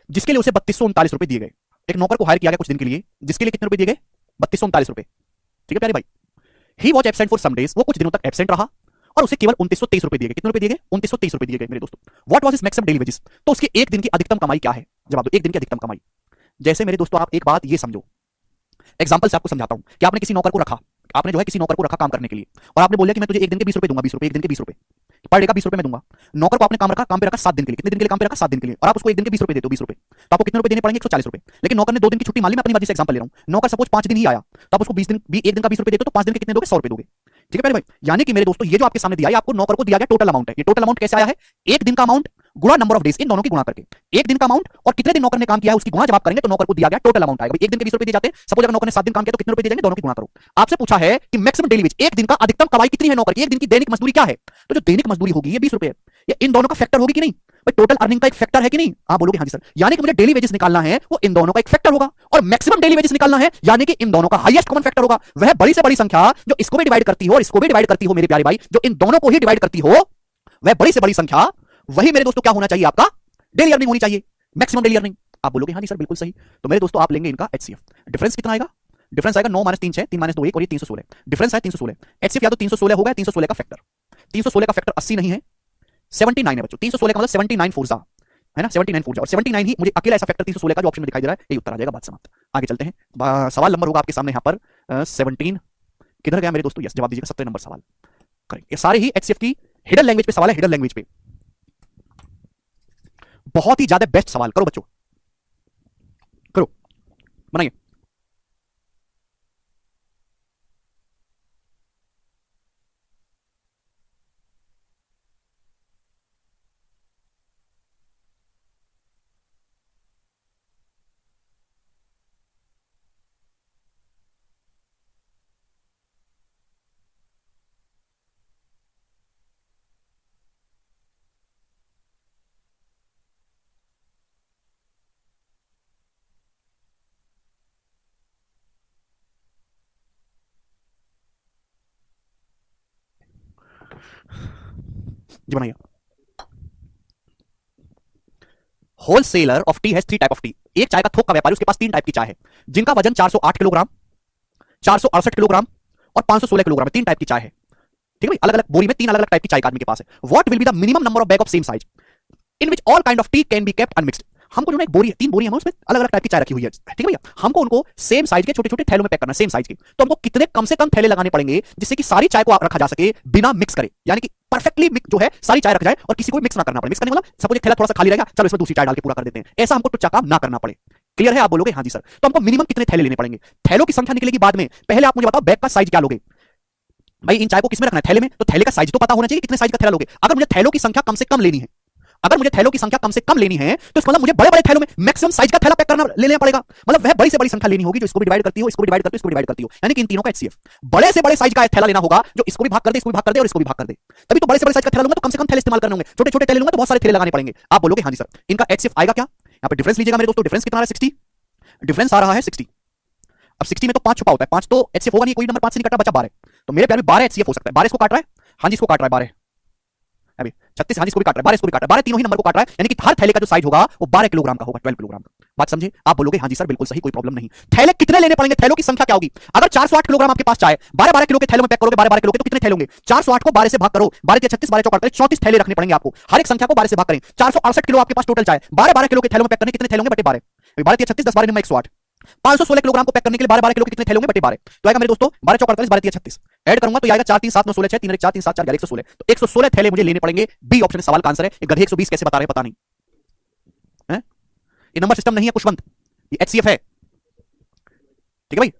जिसके लिए उसे 3239 रुपए दिए गए। एक नौकर को हायर किया गया कुछ दिन के लिए, जिसके लिए कितने रुपए दिए गए? 3239 रुपए, ठीक है प्यारे भाई। He was absent for some days, वो कुछ दिनों तक एब्सेंट रहा, और उसे केवल 2923 रुपए दिए गए। कितने रुपए दिए गए? 2923 रुपए दिए गए मेरे दोस्तों। What was his maximum daily wages, तो उसके एक दिन की अधिकतम कमाई क्या है? जवाब दो, एक दिन की अधिकतम कमाई। जैसे मेरे दोस्तों आप एक बात ये समझो, एग्जांपल से आपको समझाता हूं कि आपने किसी नौकर को रखा, आपने जो है किसी नौकर को रखा काम करने के लिए, और आपने बोला कि मैं तुझे एक दिन के 20 रुपए दूंगा, 20 रुपए, एक दिन के 20 रुपए, पर डे का 20 रुपए मैं दूंगा। नौकर को आपने काम पे रखा 7 दिन के लिए, कितने दिन के लिए काम पे रखा? 7 दिन के लिए, और आप उसको एक दिन के 20 रुपए देते हो, 20 रुपए, तो आपको कितने रुपए देने पड़ेंगे? 140 रुपए। लेकिन नौकर ने 2 दिन की छुट्टी मान ली, मैं अपनी मर्जी से एग्जांपल ले रहा हूं, नौकर सपोज 5 दिन ही आया, तो आप उसको 20 दिन भी एक दिन का 20 रुपए देते हो, तो 5 दिन के कितने दोगे? 100 रुपए दोगे, ठीक है प्यारे भाई। यानी कि मेरे दोस्तों ये जो आपके सामने दिया है, आपको नौकर को दिया गया टोटल अमाउंट है। ये टोटल अमाउंट कैसे आया है? एक दिन का अमाउंट गुणा नंबर ऑफ डेज, इन दोनों की गुणा करके एक दिन का अमाउंट और कितने दिन नौकर ने काम किया है उसकी गुणा जब आप करेंगे तो नौकर को दिया गया टोटल अमाउंट आएगा। एक दिन के 20 रुपए दिए जाते हैं, सपोज अगर नौकर ने 7 दिन काम किया तो कितने रुपए दिए जाएंगे, दोनों की गुणा करो। आपसे पूछा है कि मैक्सिमम डेली वेज, एक दिन का अधिकतम कमाई कितनी है नौकर की, एक दिन की दैनिक मजदूरी क्या है, तो जो दैनिक मजदूरी होगी ये 20 रुपए है। ये इन दोनों का फैक्टर होगी कि नहीं भाई, टोटल अर्निंग का एक फैक्टर है कि नहीं, आप बोलोगे हाँ जी सर। यानी कि मुझे डेली वेजेस निकालना है वो इन दोनों का एक फैक्टर होगा, और मैक्सिमम डेली वेजेस निकालना है यानी कि इन दोनों का हाईएस्ट कॉमन फैक्टर होगा। वह बड़ी से बड़ी संख्या जो इसको भी डिवाइड करती हो और इसको भी डिवाइड करती हो मेरे प्यारे भाई, जो इन दोनों को ही डिवाइड करती हो, वह बड़ी से बड़ी संख्या, वही मेरे दोस्तों क्या होना चाहिए, आपका डेली अर्निंग होनी चाहिए, मैक्सिमम डेली अर्निंग। आप बोलोगे हाँ जी सर बिल्कुल सही। तो मेरे दोस्तों आप लेंगे इनका एचसीएफ। डिफरेंस कितना आएगा, डिफरेंस आएगा 9 - 3 6, 3 - 2 1 और ये 316, डिफरेंस है 316। एचसीएफ या तो 316 होगा, 316 का फैक्टर, 316 का फैक्टर 80 नहीं है 79 है बच्चों, 316 का मतलब 79 फोर्जा है ना, 79 फोर्जा, और 79 ही मुझे अकेला ऐसा फैक्टर 316 का जो ऑप्शन में दिखाई दे रहा है, यही उत्तर आ जाएगा, बात समाप्त। आगे चलते हैं, सवाल नंबर होगा आपके सामने यहाँ पर 17, किधर गया मेरे दोस्तों, यस जवाब दीजिएगा, 17 नंबर सवाल करेंगे। ये सारे ही एचसीएफ की हिडन लैंग्वेज पे सवाल है, हिडन लैंग्वेज पे बहुत ही ज्यादा बेस्ट सवाल। करो बच्चों, करो, बनाइए। जी बनाइए। Wholesaler of T has 3 type of T. एक चाय का थोक का व्यापारी, उसके पास 3 टाइप की चाय है जिनका वजन 408 किलोग्राम, 468 किलोग्राम और 516 किलोग्राम है। 3 टाइप की चाय है, ठीक है भाई, अलग अलग बोरी में 3 अलग अलग टाइप की चाय का आदमी के पास है। What will be the minimum number of bag of same size in which all kind of tea can be kept unmixed. हमको जो है एक बोरी है, 3 बोरी है, उसमें अलग अलग टाइप की चाय रखी हुई है, ठीक है भैया। हमको उनको सेम साइज के छोटे छोटे थैलों में पैक करना है, सेम साइज के। तो हमको कितने कम से कम थैले लगाने पड़ेंगे जिससे कि सारी चाय को रखा जा सके बिना मिक्स करे, यानी कि परफेक्टली जो है सारी चाय रख जाए और किसी को मिक्स ना करना पड़े। मिक्स करने मतलब सपोज एक थैला थोड़ा सा खाली रहेगा, चलो इसमें दूसरी चाय डाल के पूरा कर देते हैं, ऐसा हमको टुच्चा काम ना करना पड़े। क्लियर है, आप बोलोगे हाँ जी सर। तो हमको मिनिमम कितने थैले लेने पड़ेंगे, थैलों की संख्या निकलेगी बाद में, पहले आप मुझे बताओ बैग का साइज क्या लोगे भाई। इन चाय को किसमें रखना है, थैले में, तो थैले का साइज तो पता होना चाहिए कितने साइज का थैला लोगे। अगर मुझे थैलों की संख्या कम से कम लेनी है, अगर मुझे थैलों की संख्या कम से कम लेनी है तो इसका मतलब मुझे बड़े बड़े थैलों में मैक्सिमम साइज का थैला पैक करना लेना पड़ेगा। मतलब वह बड़ी से बड़ी संख्या लेनी होगी जो इसको भी डिवाइड करती हो, इसको भी डिवाइड करती हो, इसको डिवाइड करती हो, यानी कि इन तीनों का एचसीएफ। बड़े से बड़े साइज का थैला लेना होगा जो इसको भी भाग कर दे, इसको भी भाग कर दे और इसको भी भाग कर दे, तभी तो बड़े से बड़े साइज का थैला लूंगा तो कम से कम थैले इस्तेमाल करने होंगे। छोटे छोटे थैले लूंगा तो बहुत सारे थैले लगाने पड़ेंगे। आप बोलोगे हाँ जी सर। इनका एचसीएफ आएगा क्या, यहाँ पे डिफरेंस लीजिएगा मेरे दोस्तों, डिफरेंस कितना है 60, डिफरेंस आ रहा है 60। अब 60 में तो 5 छुपा होता है, 5 तो एचसीएफ होगा नहीं, कोई नंबर 5 से नहीं कटा, बचा 12। तो मेरे प्यारे 12 एचसीएफ हो सकता है। 12 इसको काट रहा है, हाँ जी इसको काट रहा है 12, अभी 36, हाँ जी इसको भी काट रहा है 12, इसको भी काट रहा है 12, तीनों ही नंबर को काट रहा है, यानी कि हर थैले का जो साइज होगा वो 12 किलोग्राम का होगा, 12 किलोग्राम का। बात समझे, आप बोलोगे हाँ जी सर बिल्कुल सही, कोई प्रॉब्लम नहीं। थैले कितने लेने पड़ेंगे, थैलों की संख्या क्या होगी। अगर 408 किलोग्राम आपके पास चाय 12-12 किलो के थैलों में पैक करोगे, 12-12 किलो के, तो कितने थैले होंगे, 408 को 12 से भाग करो, 12 के 36, 12 चौक 34 थैले रखने पड़ेंगे आपको। हर एक संख्या को 12 से भाग करें, 468 किलो आपके पास टोटल चाय, 12-12 किलो के थैलों में पैक करने कितने थैले होंगे, बटे 12, 12 के 36, 10 12 108, 516 किलोग्राम को पैक करने के लिए 12-12 किलो के कितने थैले होंगे, बटे 12। तो आएगा मेरे दोस्तों 12 चौक 48, 12 36 ऐड करूंगा तो आएगा 4 3 7 9 16 6 3 1 4 3 7 4 116। तो 116 थैले मुझे लेने पड़ेंगे, बी ऑप्शन सवाल का आंसर है। ये गधे 120 कैसे बता रहे हैं पता नहीं है, ये नंबर सिस्टम नहीं है कुशवंत, ये एचसीएफ है, ठीक है भाई।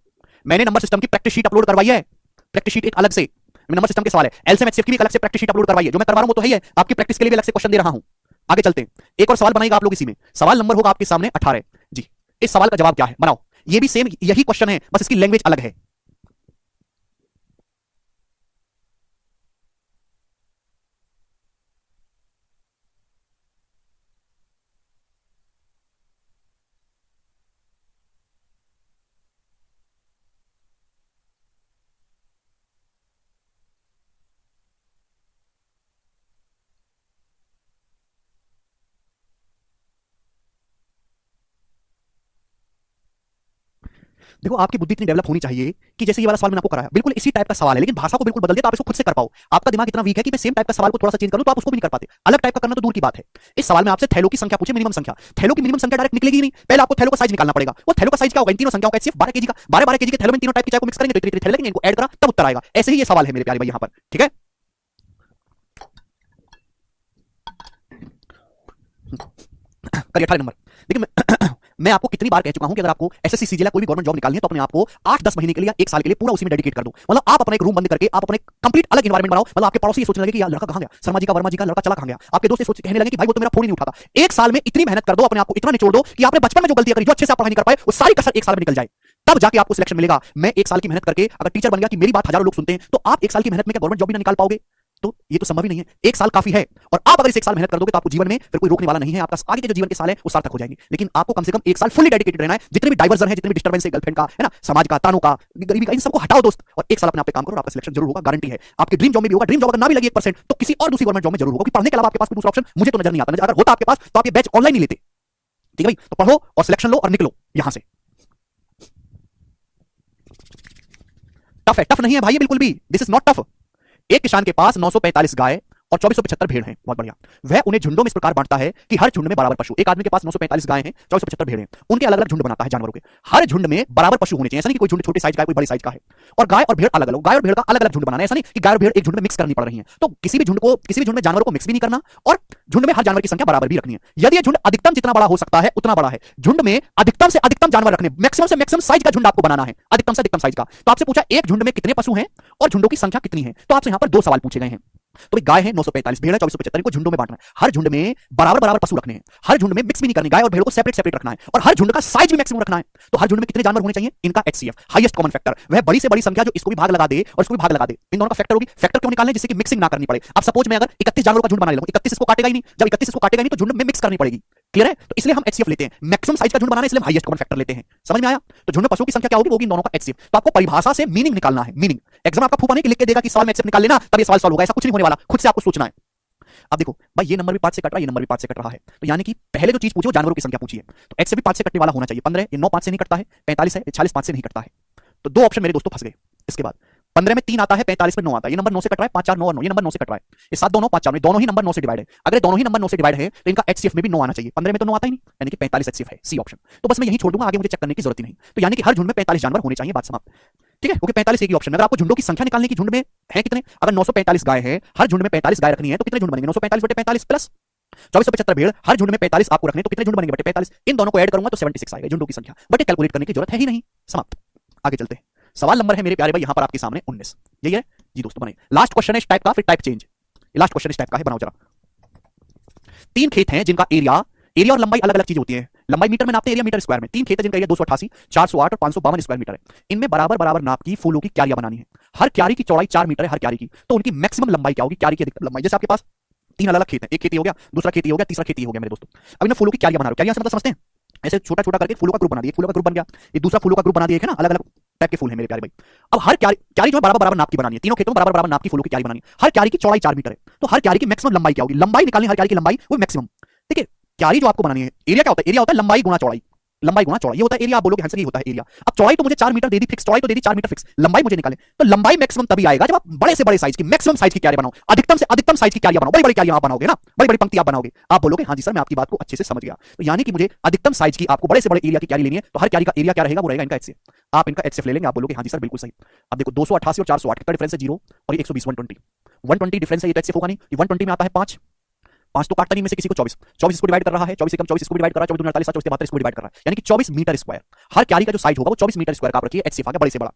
मैंने नंबर सिस्टम की प्रैक्टिस शीट अपलोड करवाई है, प्रैक्टिस शीट एक अलग से, नंबर सिस्टम के सवाल है, एलसीएम एचसीएफ की भी अलग से प्रैक्टिस शीट अपलोड करवाई है, जो मैं करवा रहा हूं वो तो है ही है, आपकी प्रैक्टिस के लिए भी अलग से क्वेश्चन दे रहा हूं। आगे चलते हैं, एक और सवाल बनाएगा आप लोग इसी में, सवाल नंबर होगा आपके सामने 18 जी। इस सवाल का जवाब क्या है बनाओ, ये भी सेम यही क्वेश्चन है, बस इसकी लैंग्वेज अलग है। देखो आपकी बुद्धि इतनी डेवलप होनी चाहिए कि जैसे ये वाला सवाल मैंने आपको कराया बिल्कुल इसी टाइप का सवाल है, लेकिन भाषा को बिल्कुल बदल दिया तो आप इसको खुद से कर पाओ। आपका दिमाग इतना वीक है कि मैं सेम टाइप का सवाल को थोड़ा सा चेंज करूं तो आप उसको भी नहीं कर पाते, अलग टाइप का करना तो दूर की बात है। इस सवाल में आपसे थैलों की संख्या पूछे, मिनिमम संख्या, थैलों की मिनिमम संख्या डायरेक्ट निकलेगी नहीं, पहले आपको थैलों का साइज निकालना पड़ेगा। वो थैलों का साइज क्या होगा, इन तीनों संख्याओं का सिर्फ 12 केजी का, 12-12 केजी के थैलों में तीनों टाइप की चाय को मिक्स करेंगे तो इतने थैले लगेंगे, इनको ऐड करा तब उत्तर आएगा। ऐसे ही ये सवाल है मेरे प्यारे भाई यहां पर, ठीक है। करिए 18 नंबर, देखिए मैं आपको कितनी बार कह चुका हूं कि अगर आपको एसएससी सीजीएल कोई भी गवर्नमेंट जॉब निकालनी है तो अपने आप को 8-10 महीने के लिए या 1 साल के लिए पूरा उसी में डेडिकेट कर दो। मतलब आप अपना एक रूम बंद करके आप अपने कंप्लीट अलग एनवायरनमेंट बनाओ। मतलब आपके पड़ोसी ये सोचने लगे कि यार लड़का कहां गया, शर्मा जी का वर्मा जी का लड़का चला कहां गया। आपके दोस्त सोच कहने लगे कि भाई वो तो मेरा फोन ही नहीं उठाता। 1 साल में इतनी मेहनत कर दो, अपने आप को इतना निचोड़ दो कि आपने बचपन में जो गलतियां करी, जो अच्छे से आप पढ़ाई नहीं कर पाए, वो सारी कसर 1 साल में निकल जाए। तब जाके आपको सिलेक्शन मिलेगा। मैं 1 साल की मेहनत करके अगर टीचर बन गया कि मेरी बात हजारों लोग सुनते हैं, तो आप 1 साल की मेहनत में क्या गवर्नमेंट जॉब भी ना निकाल पाओगे? तो ये तो संभव ही नहीं है। 1 साल काफी है, और आप अगर इस 1 साल मेहनत कर दोगे तो आपको जीवन में फिर कोई रोकने वाला नहीं है। आपका आगे के जो जीवन के साल है वो सार्थक हो जाएंगे। लेकिन आपको कम से कम 1 साल फुल्ली डेडिकेटेड रहना है। जितने भी डाइवर्जन है, जितने भी डिस्टर्बेंस है, गर्लफ्रेंड का है ना, समाज का, तानों का, गरीबी का, इन सबको हटाओ दोस्त, और 1 साल अपने आप पे काम करो, आपका सिलेक्शन जरूर होगा, गारंटी है। आपकी ड्रीम जॉब में भी होगा। ड्रीम जॉब अगर ना भी लगी 1% तो किसी और दूसरी गवर्नमेंट जॉब में जरूर होगा। पढ़ने के अलावा आपके पास कोई दूसरा ऑप्शन मुझे तो नजर नहीं आता। अगर होता आपके पास तो आप ये बैच ऑनलाइन ही लेते। ठीक है भाई, तो पढ़ो और सिलेक्शन लो और निकलो यहां से। टफ है? टफ नहीं है भाई बिल्कुल भी। This is not tough. एक किसान के पास 945 गाय और 2475 भेड़ हैं। बहुत बढ़िया। वह उन्हें झुंडों में इस प्रकार बांटता है कि हर झुंड में बराबर पशु। एक आदमी के पास 945 गाय हैं, 2475 भेड़ हैं, उनके अलग अलग झुंड बनाता है जानवरों के। हर झुंड में बराबर पशु होने चाहिए। ऐसा नहीं कि कोई झुंड छोटे साइज का है, कोई बड़े साइज का है। और गाय और भेड़ अलग अलग, गाय और भेड़ का अलग अलग झुंड बनाना है। ऐसा नहीं कि गाय और भेड़ एक झुंड में मिक्स करनी पड़ रही है। तो किसी भी झुंड में जानवरों को मिक्स भी नहीं करना, और झुंड में हर जानवर की संख्या बराबर भी रखनी है। यदि झुंड अधिकतम जितना बड़ा हो सकता है उतना बड़ा है, झुंड में अधिकतम से अधिकतम जानवर रखने, मैक्सिमम से मैक्सिमम साइज का झुंड आपको बनाना है, अधिकतम से अधिकतम साइज का। तो आपसे पूछा एक झुंड में कितने पशु हैं और झुंडों की संख्या कितनी है, तो आपसे यहां पर 2 सवाल पूछे गए हैं। तो गाय है 945, भेड़ है 2475, इनको झुंडों में बांटना है। हर झुंड में बराबर बराबर पशु रखने हैं, हर झुंड में मिक्स भी नहीं करनी, गाय और भेड़ को सेपरेट सेपरेट रखना है, और हर झुंड का साइज भी मैक्सिमम रखना है। तो हर झुंड में कितने जानवर होने चाहिए? इनका एचसीएफ, हाईएस्ट कॉमन फैक्टर, वह बड़ी से बड़ी संख्या जो इसको भी भाग लगा दे और इसको भी भाग लगा दे, इन दोनों का फैक्टर होगी। फैक्टर क्यों निकालना है? जिससे कि मिक्सिंग ना करनी पड़े। अब सपोज मैं अगर 31 जानवरों का झुंड बना लूं, 31 इसको काटेगा ही नहीं। जब 31 इसको काटेगा नहीं तो झुंड में मिक्स करनी पड़ेगी। क्लियर है? तो इसलिए हम एचसीएफ लेते हैं। मैक्सिमम साइज का झुंड बनाना है, इसलिए हम हाईएस्ट कॉमन फैक्टर लेते हैं। समझ में आया? तो झुंड में पशुओं की संख्या क्या होगी? होगी इन दोनों का एचसीएफ। तो आपको परिभाषा से मीनिंग निकालना है। मीनिंग एग्जाम आपका फूफा नहीं लिख के देगा कि सवाल में एचसीएफ निकाल लेना तब ये सवाल सॉल्व होगा, ऐसा कुछ नहीं होने वाला। खुद से आपको सोचना है। अब देखो भाई, ये नंबर भी 5 से कट रहा है, ये नंबर भी 5 से कट रहा है। तो यानी कि पहले जो चीज पूछी वो जानवरों की संख्या पूछी है, तो एच से भी 5 से कटने वाला होना चाहिए। 15 ये 9 5 से नहीं कटता है, 45 है, 46 5 से नहीं कटता है। तो 2 ऑप्शन मेरे दोस्तों फंस गए। इसके बाद 15 में 3 आता है, 45 में 9 आता है। ये नंबर 9 से कट रहा है, 5 4 9 और 9, ये नंबर 9 से कट रहा है। ये 7 2 9 5 4 दोनों ही नंबर 9 से डिवाइड है। अगर दोनों ही नंबर 9 से डिवाइड है तो इनका एचसीएफ में भी 9 आना चाहिए। 15 में तो 9 आता ही नहीं, यानी कि 45 एचसीएफ है, सी ऑप्शन। तो बस मैं यही छोड़ दूंगा, आगे मुझे चेक करने की जरूरत ही नहीं। तो यानी कि हर झुंड में 45 जानवर होने चाहिए, बात समाप्त। ठीक है, क्योंकि 45 एक ही ऑप्शन। अगर आपको झुंडों की संख्या निकालने की, झुंड में है कितने, अगर 945 गाय है, हर झुंड में 45 गाय रखनी है, तो कितने झुंड बनेंगे? 945 बटे 45 प्लस 2475 भेड़, हर झुंड में 45 आपको रखने, तो कितने झुंड बनेंगे? बटे 45। इन दोनों को ऐड करूंगा तो 76 आएगा झुंडों की संख्या। बटे कैलकुलेट करने की जरूरत है ही नहीं, समाप्त। आगे चलते हैं। सवाल नंबर है मेरे प्यारे भाई यहां पर आपके सामने 19। यही है जी दोस्तों, बनाइए। लास्ट क्वेश्चन है इस टाइप का, फिर टाइप चेंज। लास्ट क्वेश्चन इस टाइप का है, बनाओ जरा। 3 खेत हैं जिनका एरिया और लंबाई अलग अलग चीज होती है। लंबाई मीटर में नापते हैं, एरिया मीटर स्क्वायर में। 3 खेत है जिनका एरिया 288, 408 और 552 स्क्वायर मीटर है। इनमें बराबर बराबर नाप की फूलों की क्यारियां बनानी है। हर क्यारी की चौड़ाई 4 मीटर है, हर क्यारी की। तो उनकी मैक्सिमम लंबाई क्या होगी? क्यारी की अधिकतम लंबाई। जैसे आपके पास 3 अलग अलग खेत हैं, एक खेती हो गया, दूसरा खेती हो गया, तीसरा खेती हो गया मेरे दोस्तों। अब इन्हें फूलों की क्यारियां बना रहे हो। क्यारियां से मतलब समझते हैं? ऐसे छोटा छोटा करके फूलों का ग्रुप बना दिया, फूलों का ग्रुप बन गया, ये दूसरा फूलों का ग्रुप बना दिया है ना, अलग अलग टाइप के फूल हैं मेरे प्यारे भाई। अब हर क्यारी जो है बराबर बराबर नाप की बनानी है। तीनों खेतों में बराबर बराबर नाप की फूलों की क्यारी बनानी है। हर क्यारी की चौड़ाई 4 मीटर है, तो हर क्यारी की मैक्सिमम लंबाई क्या होगी? लंबाई निकालनी, हर क्यारी की लंबाई वो मैक्सिमम। ठीक है, क्यारी जो आपको बनानी है, एरिया क्या होता है? एरिया होता है लंबाई गुणा चौड़ाई, लंबाई गुणा चौड़ाई, ये होता है एरिया। आप बोलोगे आंसर ये होता है एरिया। अब चौड़ाई तो मुझे 4 मीटर दे दी फिक्स, चौड़ाई तो दे दी 4 मीटर फिक्स, लंबाई मुझे निकाले। तो लंबाई मैक्सिमम तभी आएगा जब आप बड़े से बड़े साइज की, मैक्सिमम साइज की क्यारी बनाओ, अधिकतम से अधिकतम साइज की क्यारी बनाओ। बड़ी बड़ी क्यारी आप बनाओगे ना, बड़ी बड़ी पंक्ति आप बनाओगे। आप बोलोगे हाँ जी सर, मैं आपकी बात को अच्छे से समझ गया। तो यानी कि मुझे अधिकतम साइज की, आपको बड़े से बड़े एरिया की क्यारी लेनी है, तो हर क्यारी का एरिया क्या रहेगा? वो रहेगा इनका एचसीएफ। आप इनका एचसीएफ ले लेंगे, आप बोलोगे हाँ जी सर बिल्कुल सही। अब देखो 288 और 408 कितना डिफरेंस है? 0 और 120 120 डिफरेंस है, ये तो एचसीएफ होगा नहीं। ये 120 में आता है 5 तो काटता नहीं, में से किसी को 24 इसको डिवाइड कर रहा है, 24 से कम 24 इसको डिवाइड कर रहा है, 24 48 24 इसको डिवाइड कर रहा है, यानी कि 24 मीटर स्क्वायर। हर क्यारी का जो साइज होगा वो 24 मीटर स्क्वायर का आप रखिए, एचसीएफ आ गया बड़े से बड़ा।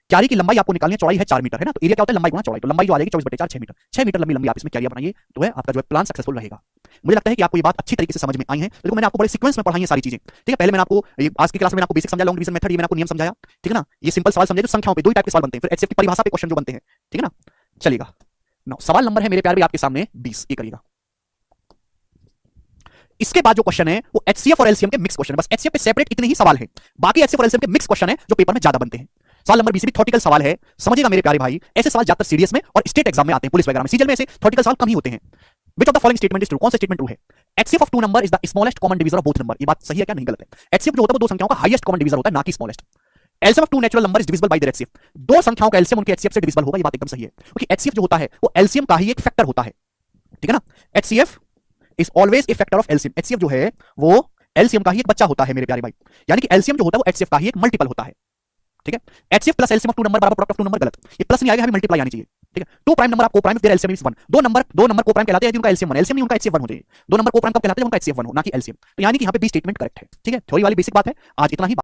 क्यारी की लंबाई आपको निकालनी है, चौड़ाई है 4 मीटर है ना, तो एरिया क्या होता है? लंबाई गुणा चौड़ाई। तो लंबाई जो आ जाएगी 24 बटे 4 6 मीटर। 6 मीटर लंबी लंबी आप इसमें क्यारियां बनाइए, तो है आपका जो है प्लान सक्सेसफुल रहेगा। मुझे लगता है कि आपको ये बात अच्छी तरीके से समझ में आई है। देखो मैंने आपको बड़े सीक्वेंस में पढ़ाई है सारी चीजें। ठीक है, पहले मैंने आपको आज की क्लास में आपको बेसिक समझाया, लॉन्ग डिवीजन मेथड, ये मैंने आपको नियम समझाया। ठीक है ना, ये सिंपल सवाल समझे जो संख्याओं पे 2 टाइप के सवाल बनते हैं, फिर एचसीएफ की परिभाषा पे क्वेश्चन जो बनते हैं। ठीक है ना, चलेगा। सवाल नंबर है मेरे प्यारे भाई आपके सामने 20, ये करिएगा। इसके बाद जो क्वेश्चन है वो एचसीएफ और एलसीएम के मिक्स क्वेश्चन है। बस एचसीएफ पे सेपरेट इतने ही सवाल हैं, बाकी एचसीएफ और एलसीएम के मिक्स क्वेश्चन है जो पेपर में ज्यादा बनते हैं। सवाल नंबर 20 भी थ्योरेटिकल सवाल है, समझिएगा मेरे प्यारे भाई। ऐसे सवाल ज्यादातर सीडीएस में और स्टेट एग्जाम में आते हैं, पुलिस वगैरह में। सीजीएल में ऐसे थ्योरेटिकल सवाल कम ही होते हैं। Which of the following statement is true? कौन सा स्टेटमेंट ट्रू है? HCF of two number is the smallest common divisor of both number. ये बात सही है क्या? नहीं, गलत है। एचसीएफ जो होता है वो दो संख्याओं का हाईएस्ट कॉमन डिवीजर होता है, ना कि smallest. LCM of two natural number is divisible by their HCF. दो संख्याओं का एलसीएम उनके एचसीएफ से डिविजिबल होगा, ये बात एकदम सही है, क्योंकि एचसीएफ जो होता है वो एलसीएम का ही एक फैक्टर होता है। ठीक है ना, HCF is always a factor of LCM. HCF जो है वो एलसीएम का ही एक बच्चा होता है मेरे प्यारे भाई, यानी कि एलसीएम जो होता है वो एचसीएफ का ही एक मल्टीपल होता है। ठीक है, HCF plus LCM of two number बराबर प्रोडक्ट ऑफ टू नंबर, गलत। ये प्लस नहीं आएगा, हमें मल्टीप्लाई आनी चाहिए। ठीक है, टू प्राइम नंबर आप को प्राइम देयर एलसीएम इज 1, दो नंबर को प्राइम कहलाते हैं यदि उनका एलसीएम 1 एलसीएम नहीं उनका एचसीएफ 1 हो जाए, दो नंबर को प्राइम कब कहलाते हैं जब उनका एचसीएफ 1 हो ना कि एलसीएम। तो यानी कि यहां पे बी स्टेटमेंट करेक्ट है। ठीक है, थ्योरी वाली बेसिक बात है, आज इतना ही।